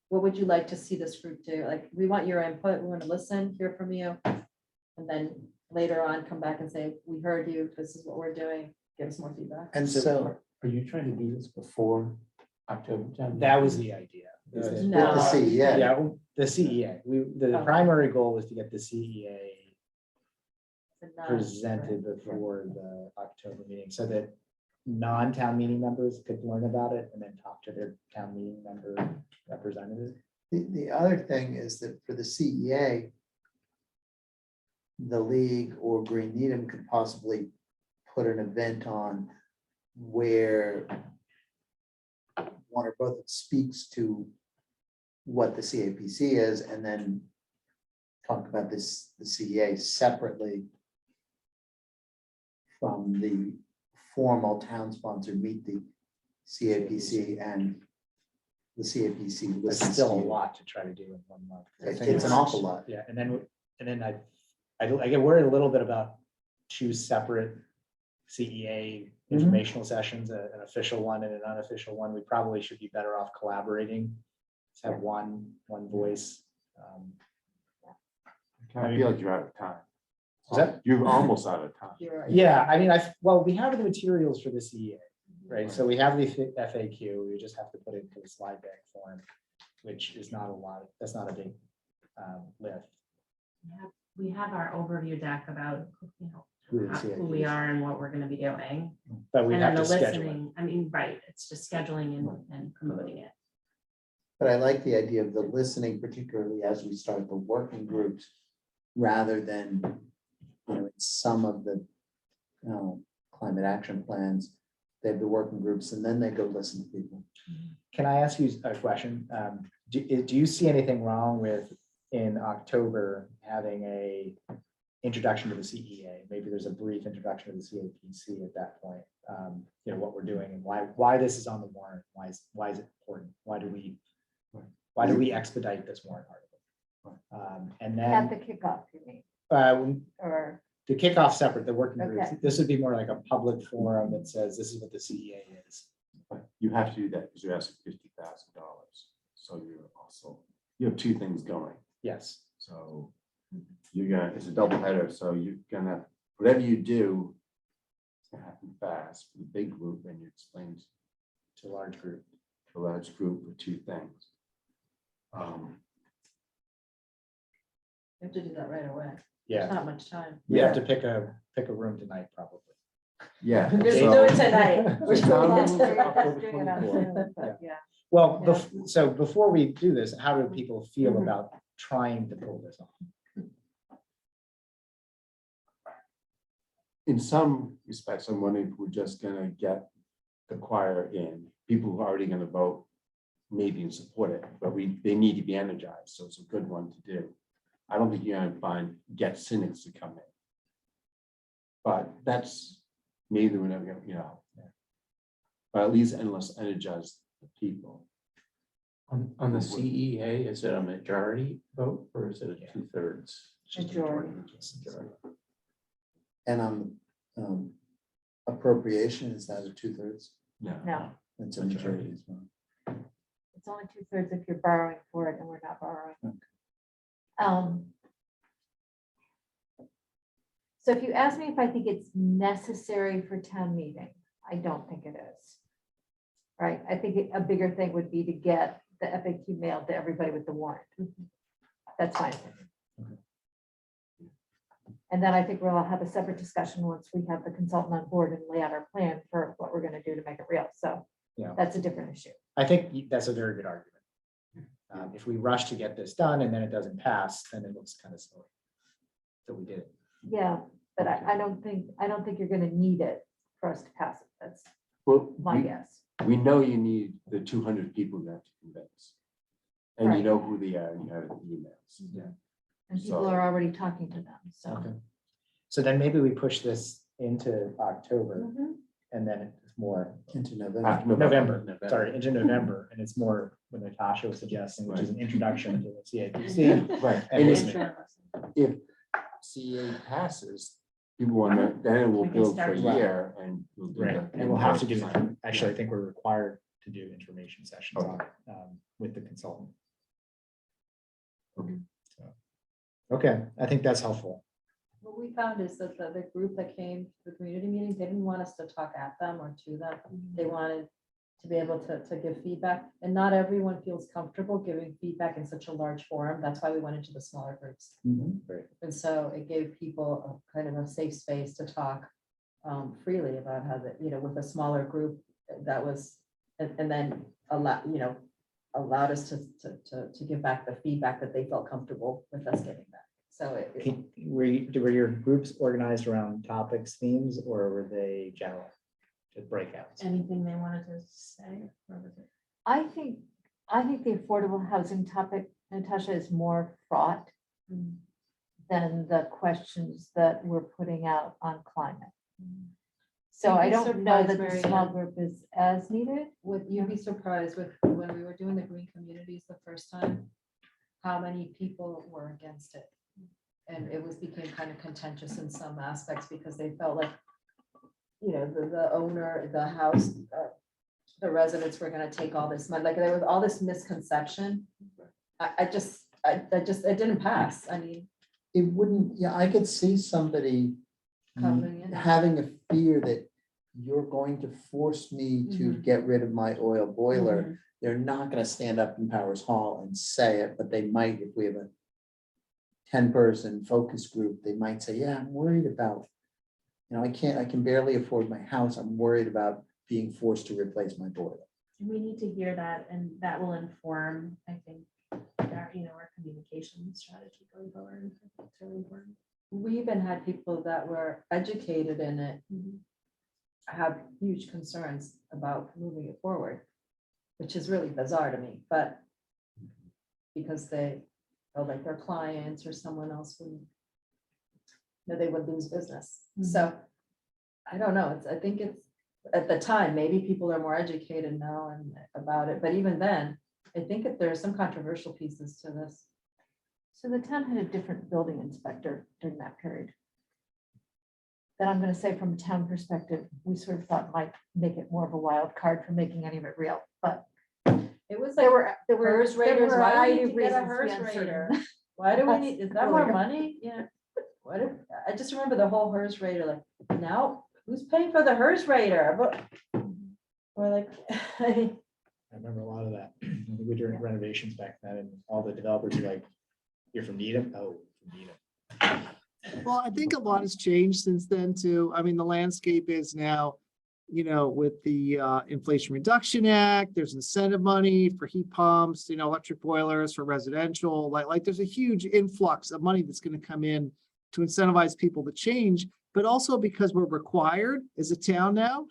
What would you like to see this group do? Like, we want your input, we want to listen, hear from you. And then later on, come back and say, we heard you, this is what we're doing, give us more feedback. And so Are you trying to do this before October 10th? That was the idea. is that- with No. the CEA, Yeah, the CEA. The Oh. primary goal was to get the CEA The non- presented before the October meeting so that non-town meeting members could learn about it and then talk to their town meeting member representative. the other thing is that for the CEA, the league or Green Needham could possibly put an event on where one or both speaks to what the CAPC is and then talk about the CEA separately from the formal town-sponsored meet the CAPC and the CAPC. There's listens still to a you. lot to try to do in 1 month. I think It's an awful lot. Yeah, and then I get worried a little bit about two separate CEA informational sessions, an official one and an unofficial one. We probably should be better off collaborating. Just have one voice. I feel like you're out of time. Is that- You're almost out of time. You're right. Yeah, I mean, well, we have the materials for the CEA, right? So we have the FAQ, we just have to put it into the slide deck form, which is not a lot, that's not a big lift. We have our overview deck about, Who the who we CIP is. are and what we're going to be doing. But we And have then to the schedule it. listening, I mean, right, it's just scheduling and promoting it. But I like the idea of the listening, particularly as we start the working groups, rather than, in some of the climate action plans, they have the working groups and then they go listen to people. Can I ask you a question? Do you see anything wrong with in October having a introduction to the CEA? Maybe there's a brief introduction to the CAPC at that point. What we're doing and why this is on the warrant. Why is it important? Why do we expedite this warrant article? And At the then kickoff, you mean, or, the kickoff separate, the working groups. Okay. This would be more like a public forum that says this is what the CEA is. But you have to do that because you're asking $50,000. So you have two things going. Yes. So it's a double header. So you're gonna, whatever you do, it's gonna happen fast. For the big group, and you explain To a large group. to a large group with two things. You have to do that right away. Yeah. There's not much time. We have to pick a room tonight, probably. Yeah. We're gonna so- do it tonight. We're So doing now it we're tonight. October doing it on 24th. Zoom, but yeah. Well, Yeah. so before we do this, how do people feel Mhm. about trying to pull this off? In some respects, I'm wondering if we're just gonna get the choir in, people who are already gonna vote, maybe and support it, but they need to be energized, so it's a good one to do. I don't think you're gonna get cynics to come in. But that's maybe we're never gonna, Or at least unless energize the people. On the CEA, is it a majority vote or is it a 2/3? Majority. And on appropriation, is that a 2/3? No, That's a majority as well. it's only 2/3 if you're borrowing for it and we're not borrowing. Okay. So if you ask me if I think it's necessary for town meeting, I don't think it is. Right, I think a bigger thing would be to get the FAQ mailed to everybody with the warrant. That's fine. And then I think we'll have a separate discussion once we have the consultant on board and lay out our plan for what we're gonna do to make it real. So Yeah. that's a different issue. I think that's a very good argument. If we rush to get this done and then it doesn't pass, then it looks kind of silly. So we did it. Yeah, but I don't think you're gonna need it for us to pass it. That's Well, my guess. we know you need the 200 people you have to convince. And you Right. know who they are, and you have the emails. Yeah. And people So- are already talking to them, so. Okay. So then maybe we push this into October Mhm. and then it's more Into November. After November, sorry, into November. And it's more what Natasha was suggesting, which is an introduction to the CAPC. Right, And and listening. if CA passes, people want to, then it will We can build for start. a year and. we'll do Right, the- and we'll have to do, actually, I think we're required to do information sessions on, Okay. with the consultant. Okay. So, okay, I think that's helpful. What we found is that the group that came to the community meeting, they didn't want us to talk at them or to them. They wanted to be able to give feedback, and not everyone feels comfortable giving feedback in such a large forum. That's why we went into the smaller groups. Great. And so it gave people a kind of a safe space to talk freely about how that, with a smaller group that was, and then allowed us to give back the feedback that they felt comfortable with us giving back. So Were your groups organized around topics, themes, or were they general? Just breakouts? Anything they wanted to say? Or was it- I think the affordable housing topic, Natasha, is more fraught than the questions that we're putting out on climate. So I You'd be don't know that surprised, the small Mary group is as needed. You'd be surprised with, when we were doing the green communities the first time, how many people were against it. And it became kind of contentious in some aspects because they felt like, the owner, the house, the residents were gonna take all this money, like there was all this misconception. It didn't pass. I mean, It wouldn't, yeah, I could see somebody coming in. having a fear that you're going to force me to get rid of my oil boiler. They're not gonna stand up in Powers Hall and say it, but they might, if we have a 10-person focus group, they might say, yeah, I'm worried about, I can barely afford my house. I'm worried about being forced to replace my boiler. We need to hear that, and that will inform, I think, our communication strategy going forward. It's really important. We even had people that were educated in it have huge concerns about moving it forward, which is really bizarre to me, but because they felt like their clients or someone else would, they would lose business. So I don't know. I think it's at the time, maybe people are more educated now and about it, but even then, I think that there are some controversial pieces to this. So the town had a different building inspector during that period. That I'm gonna say from a town perspective, we sort of thought might make it more of a wild card for making any of it real, but It was there like, were HERS there raters, were a why do variety we of need to get a reasons to be HERS uncertain. rater? Why do we need, is that There we more go. money? Yeah. I just remember the whole HERS rater, like, now, who's paying for the HERS rater? But we're like, I remember a lot of that. I think we were doing renovations back then and all the developers were like, you're from Needham? Oh, from Needham. Well, I think a lot has changed since then too. I mean, the landscape is now, with the Inflation Reduction Act, there's incentive money for heat pumps, electric boilers for residential, like there's a huge influx of money that's going to come in to incentivize people to change, but also because we're required as a town now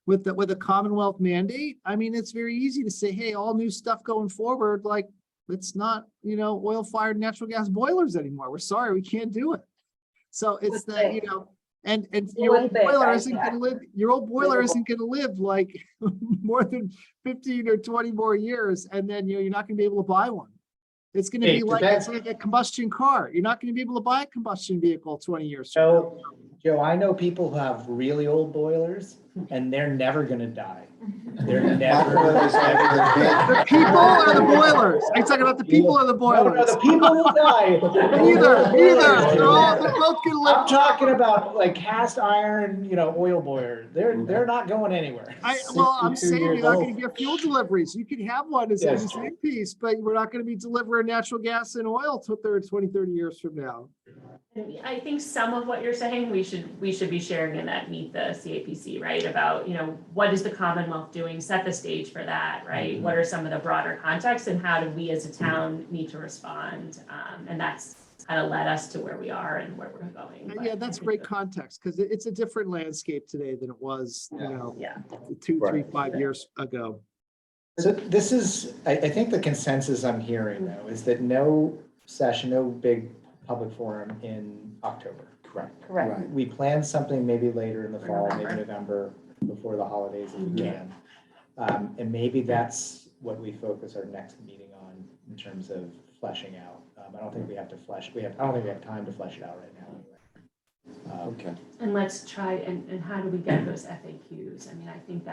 with a Commonwealth mandate. I mean, it's very easy to say, hey, all new stuff going forward, like it's not, oil fired natural gas boilers anymore. We're sorry, we can't do it. So it's Would that, they? And your One old thing, boiler I isn't gonna guess. live, your old boiler Livable. isn't gonna live like more than 15 or 20 more years, and then you're not gonna be able to buy one. It's gonna be It like, depends. it's like a combustion car. You're not gonna be able to buy a combustion vehicle 20 years from now. So, Joe, I know people who have really old boilers and they're never gonna die. They're never. The people or the boilers? Are you talking about the people or the No, boilers? the people will die. Either. They're both gonna live. I'm talking about like cast iron, oil boiler. They're not going anywhere. Well, I'm 62 saying you're years not old. gonna get fuel deliveries. You can have one as a Yes. same piece, but we're not gonna be delivering natural gas and oil till 20, 30 years from now. And I think some of what you're saying, we should be sharing in that meet the CAPC, right? About, what is the Commonwealth doing? Set the stage for that, right? What are some of the broader contexts and how do we as a town need to respond? And that's kind of led us to where we are and where we're going. But Yeah, that's I think great context, because it's a different landscape today than it was, Yeah. 2, 3, Right. 5 years ago. So this is, I think the consensus I'm hearing though, is that no session, no big public forum in October. Correct. Correct. Right. We plan something maybe later in the For fall, November. maybe November, before the holidays if we Mhm. can. And maybe that's what we focus our next meeting on in terms of fleshing out. I don't think we have to I don't think we have time to flesh it out right now anyway. Okay. And let's try, and how do we get those FAQs? I mean, I think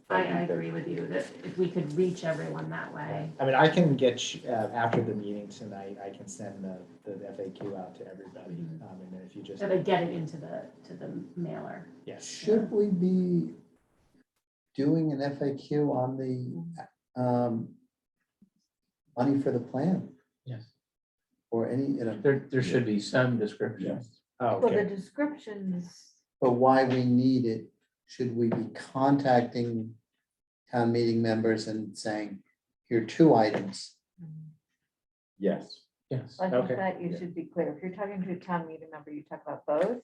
I agree with you that if we could reach everyone that way. I mean, I can get, after the meeting tonight, I can send the FAQ out to everybody. And then if you just, So they get it into the mailer. yes. Should we be doing an FAQ on the money for the plan Yes. or any, There should be some description. Oh, Well, the okay. descriptions, but why we need it? Should we be contacting town meeting members and saying, here are 2 items? Yes. Yes. I think Okay. that you should be clear. If you're talking to a town meeting member, you talk about both.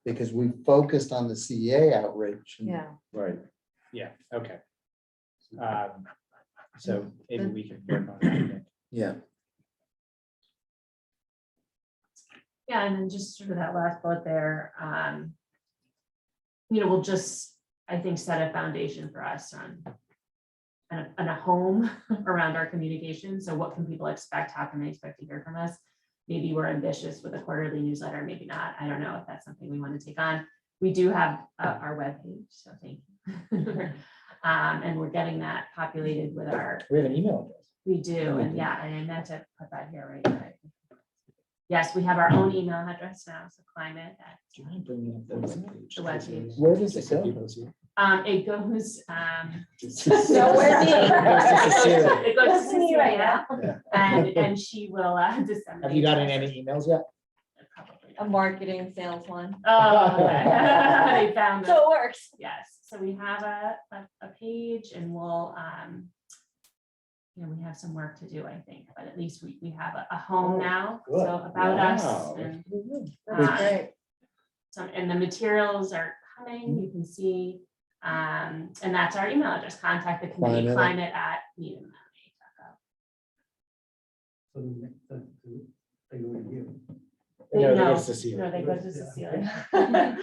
Because we focused on the CEA outreach. and- Yeah. Right. Yeah, okay. So maybe we can work on that. Nick. Yeah, Yeah, and then just sort of that last bullet there, we'll just, I think, set a foundation for us on a home around our communication. So what can people expect? How can they expect to hear from us? Maybe we're ambitious with a quarterly newsletter, maybe not. I don't know if that's something we want to take on. We do have our webpage, so thank you. And we're getting that populated with We have an email address. we do, and yeah, and I meant to put that here, right? Yes, we have our own email address now, so climate at Do you mind bringing up the webpage? The webpage. Where does it go? it goes, Nowhere near. it goes to Me right Cecilia, Yeah. and she will disseminate. Have you gotten to us. any emails yet? Probably A not. marketing sales one. Oh, okay. They found it. So it works. Yes, so we have a page and we'll, we have some work to do, I think, but at least we have a home now, good. so about us. Wow. And That's great. and the materials are coming, you can see, and that's our email address, contact the committee, Climate. climate@needham.gov. So they go to you. No, No, that's Cecilia. No, they go to Yeah. Cecilia.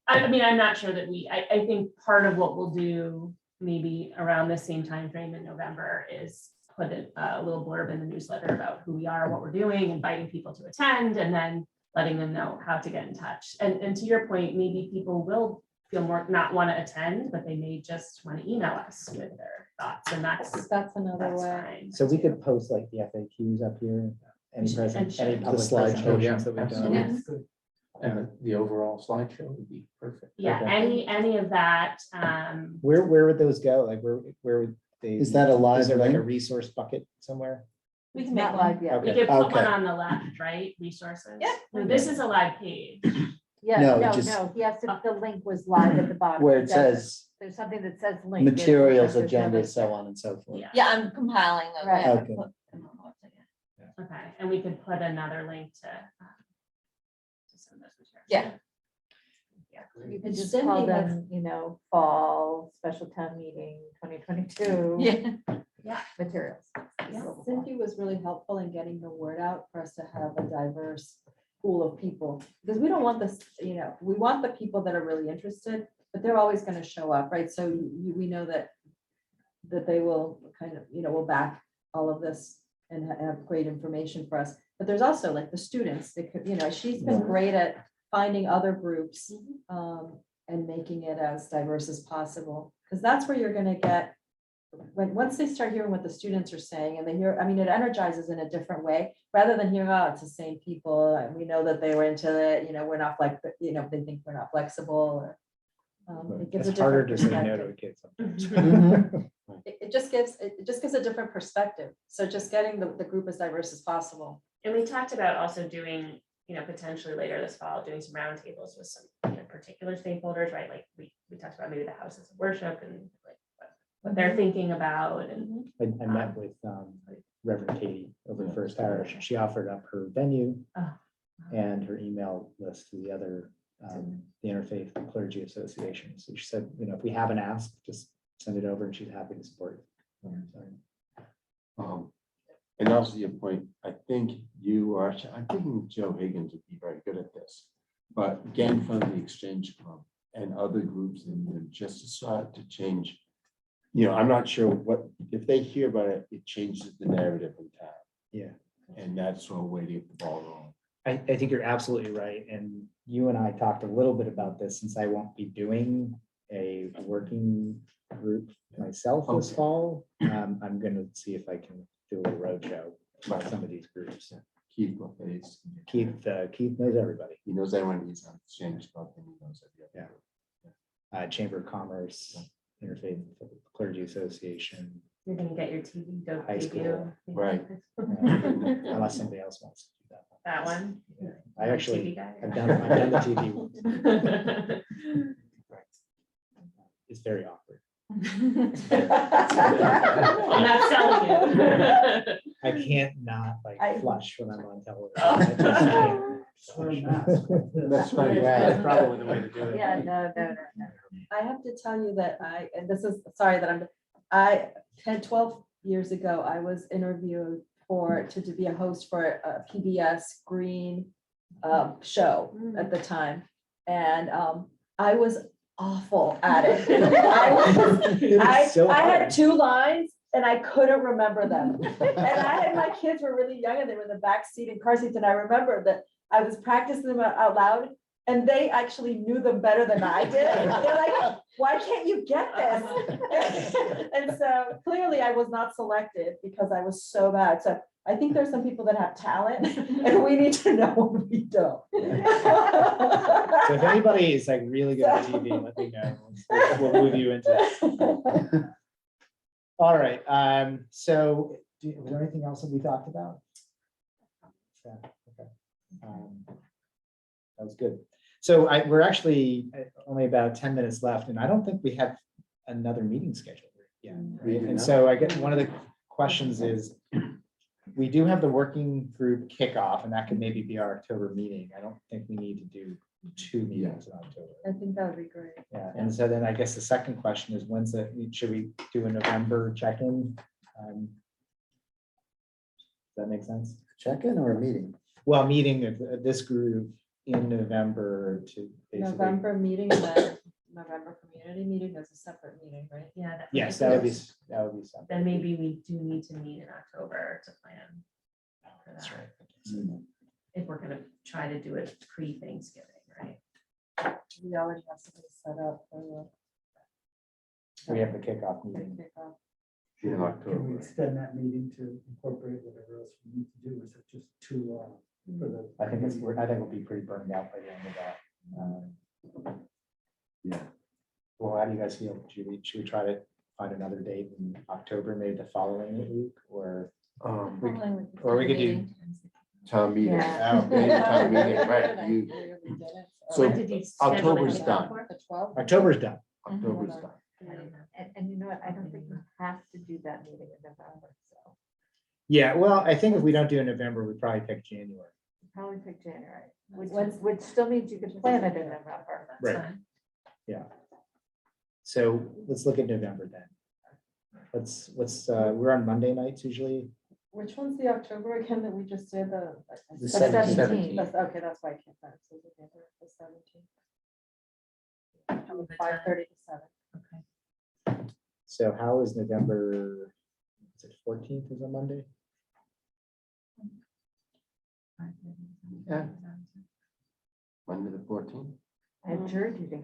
I mean, I'm not sure that I think part of what we'll do maybe around the same time frame in November is put a little blurb in the newsletter about who we are, what we're doing, inviting people to attend, and then letting them know how to get in touch. And to your point, maybe people will feel not want to attend, but they may just want to email us with their thoughts, and that's Another way. fine. So we could post like the FAQs up here, any And present, share. any The public slideshow, presentations that we've done. Yes. And the overall slideshow would be perfect. Yeah, Okay. any of that, Where would those go? Like where would they? Is that a live Is there like a link? resource bucket somewhere? We It's can make not one. live yet. we Okay. could put one Okay. on the left, right, resources? Yeah. No, this is a live page. Yeah, No, no, just- no, he has to, the link was live at the bottom. where it doesn't. says There's something that says link. materials, There's no agenda, link so there. on and so forth. Yeah. Yeah, I'm compiling them. Right. Yeah, Okay. put them on the website, yeah. Okay, and we could put another link to some of those materials. Yeah. You can And just Cindy call has- them, fall, special town meeting, 2022 Yeah. materials. Cynthia was really helpful in getting the word out for us to have a diverse pool of people, because we don't want this, we want the people that are really interested, but they're always gonna show up, right? So we know that they will kind of, will back all of this and have great information for us. But there's also like the students, they could, she's been great at finding other groups and making it as diverse as possible, because that's where you're gonna get, once they start hearing what the students are saying and they hear, I mean, it energizes in a different way, rather than hearing, oh, it's the same people, and we know that they were into it, we're not like, they think we're not flexible, or it gives a It's harder different to say no to perspective. a kid sometimes. Mhm. It just gives a different perspective. So just getting the group as diverse as possible. And we talked about also doing, potentially later this fall, doing some roundtables with some particular stakeholders, right? Like we talked about maybe the houses of worship and like what they're thinking about and. I met with Reverend Katie over at First Parish. She offered up her venue Oh. and her email list to the other, the Interfaith Clergy Association. So she said, if we have an ask, just send it over and she's happy to support it. And also your point, I think I'm thinking Joe Higgins would be very good at this. But getting from the Exchange Club and other groups and then just to start to change, I'm not sure what, if they hear about it, it changes the narrative in town. Yeah. And that's one way to get the ball rolling. I think you're absolutely right. And you and I talked a little bit about this, since I won't be doing a working group myself this Okay. fall. I'm gonna see if I can do a roadshow by some of these groups. Keith LaFace. Keith knows everybody. He knows everyone. He's on Exchange Club and he knows every other. Chamber of Commerce, Interfaith Clergy Association, You're gonna get your TV dope High debut. Right. unless somebody else wants to do that. That one. Yeah. I actually, TV guy. I've done the TV once. It's very awkward. I'm not selling it. I can't not I- flush when I'm on television. Oh. I just can't. That's right. That's probably the way to do it. Yeah, no. I have to tell you that and this is, sorry that I 12 years ago, I was interviewed to be a host for a PBS Green show at the time. And I was awful at it. I had 2 lines and I couldn't remember them. And my kids were really young and they were in the back seat in car seats. And I remember that I was practicing them out loud and they actually knew them better than I did. They're like, why can't you get this? And so clearly I was not selected because I was so bad. So I think there's some people that have talent and we need to know when we don't. So if anybody is like really good at TV, let me know. We'll move you into that. All right. So was there anything else that we talked about? Yeah, okay. That was good. So we're actually only about 10 minutes left, and I don't think we have another meeting scheduled yet. Right? And so I guess one of the questions is, we do have the working group kickoff, and that could maybe be our October meeting. I don't think we need to do 2 meetings in October. I think that would be great. Yeah, and so then I guess the second question is, should we do a November check-in? Does that make sense? Check-in or a meeting? Well, meeting of this group in November to basically. November meeting and then November community meeting is a separate meeting, right? Yeah. that- Yes, that would be something. Then maybe we do need to meet in October to plan. for That's that, right. If we're gonna try to do it pre-Thanksgiving, right? We already have something set up for We have the kickoff the meeting. kickoff. In Can we October. extend that meeting to incorporate whatever else we need to do? Is it just too long for the? I think we'll be pretty burned out by the end of that. Yeah. Well, how do you guys feel? Should we try to find another date in October, maybe the following week, or? Or we could do. Town meeting. Yeah. Town meeting, right, you- So When did you schedule the October's kickoff done. for? The 12th? October's done. October's done. I don't know. And you know what, I don't think we have to do that meeting in November, so Yeah, well, I think if we don't do it in November, we probably pick January. probably pick January, which, That's which still means you can plan it in November. That's Right. fine. So let's look at November then. We're on Monday nights usually. Which one's the October again that we just did, the? The 17th. That's, okay, that's why I can't find it. So it's okay, the 17th. 5:30 to 7. Okay. So how is November, is it 14th is a Monday? Yeah. Monday the 14th. I have jury duty.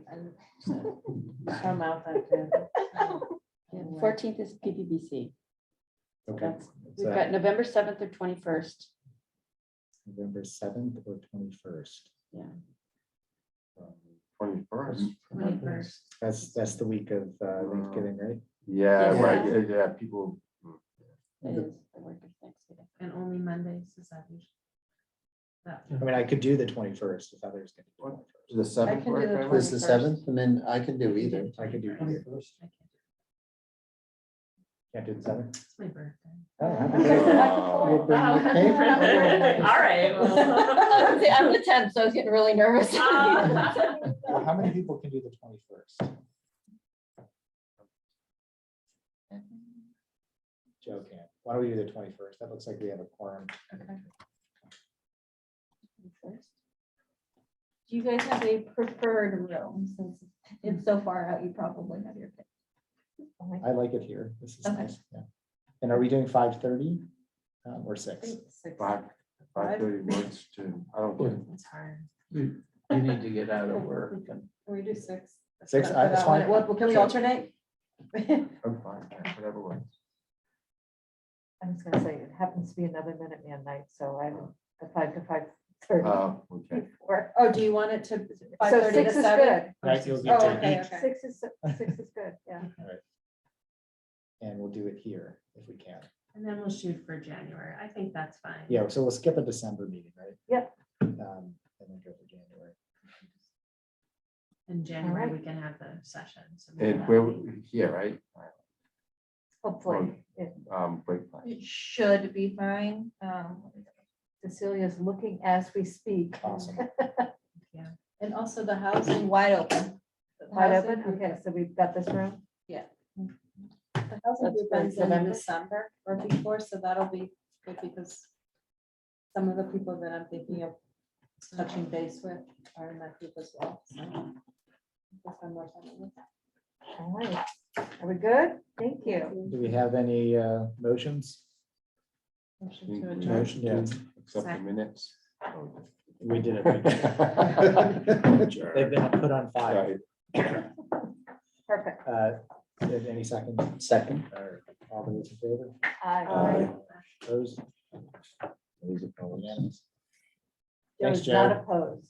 I'm out that day. Yeah, 14th is PPBC. Okay. That's, so we've got November 7th or 21st. November 7th or 21st. Yeah. 21st. 21st. That's the week of Thanksgiving, right? Yeah, Yeah. right, yeah, people. It is the work of Thanksgiving. And only Mondays, is that usually? That- I mean, I could do the 21st if others can do the The 7th. can do the work, Was the 21st. 7th? I mean, I can do either. 21st. I could do, I can't do can't do the 7th? It's my birthday. Oh, happy Okay. birthday. Uh, We'll bring you a cake. All right. well. I'm the 10th, so I was getting really nervous. Well, how many people can do the 21st? Joe can. Why don't we do the 21st? That looks like we have a quorum. Do you guys have a preferred room since it's so far out, you probably have your pick. I like it here. This is Okay. nice. Yeah. And are we doing 5:30 or 6? 5:30 works too. I don't care. It's hard. You need to get out of work and Can we do 6? 6, For that's that one. fine. What, can we Sure. alternate? I'm fine, yeah, whatever works. I was gonna say, it happens to be another Minuteman night, so I'm at 5 to 5:30. Okay. Or- Oh, do you want it to So 5:30 6 to is 7? good. Right, you'll Oh, get to okay, eat, okay. 6 is good, yeah. and we'll do it here if we can. And then we'll shoot for January. I think that's fine. Yeah, so we'll skip a December meeting, right? Yep. And then go for January. In January, right. we can have the session. so And maybe where, that'll be- here, right? Hopefully, if Break time. It should be fine. Cecilia's looking as we speak. Awesome. And also the housing. Wide open. Wide housing open, group- okay, so we've got this room. The housing That's group for ends in November. December or before, so that'll be good because some of the people that I'm thinking of touching base with are in that group as well. So we'll spend more time on this. All right, are we good? Thank you. Do we have any motions? Motion to adjourn. Motion, yeah. Accept the minutes. We did it. They've Sure. been put on file. Right. Perfect. Any second? Second. Or all those in favor? Aye. Opposed? Unanimous. Joe Thanks, is not Joe. opposed.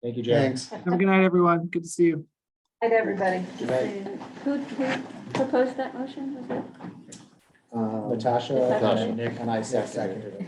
Thank you, Joe. Thanks. Have a good night, everyone. Good to see you. Good, everybody. Who proposed that motion? Was it? Natasha Natasha. and Nick And I seconded seconded it.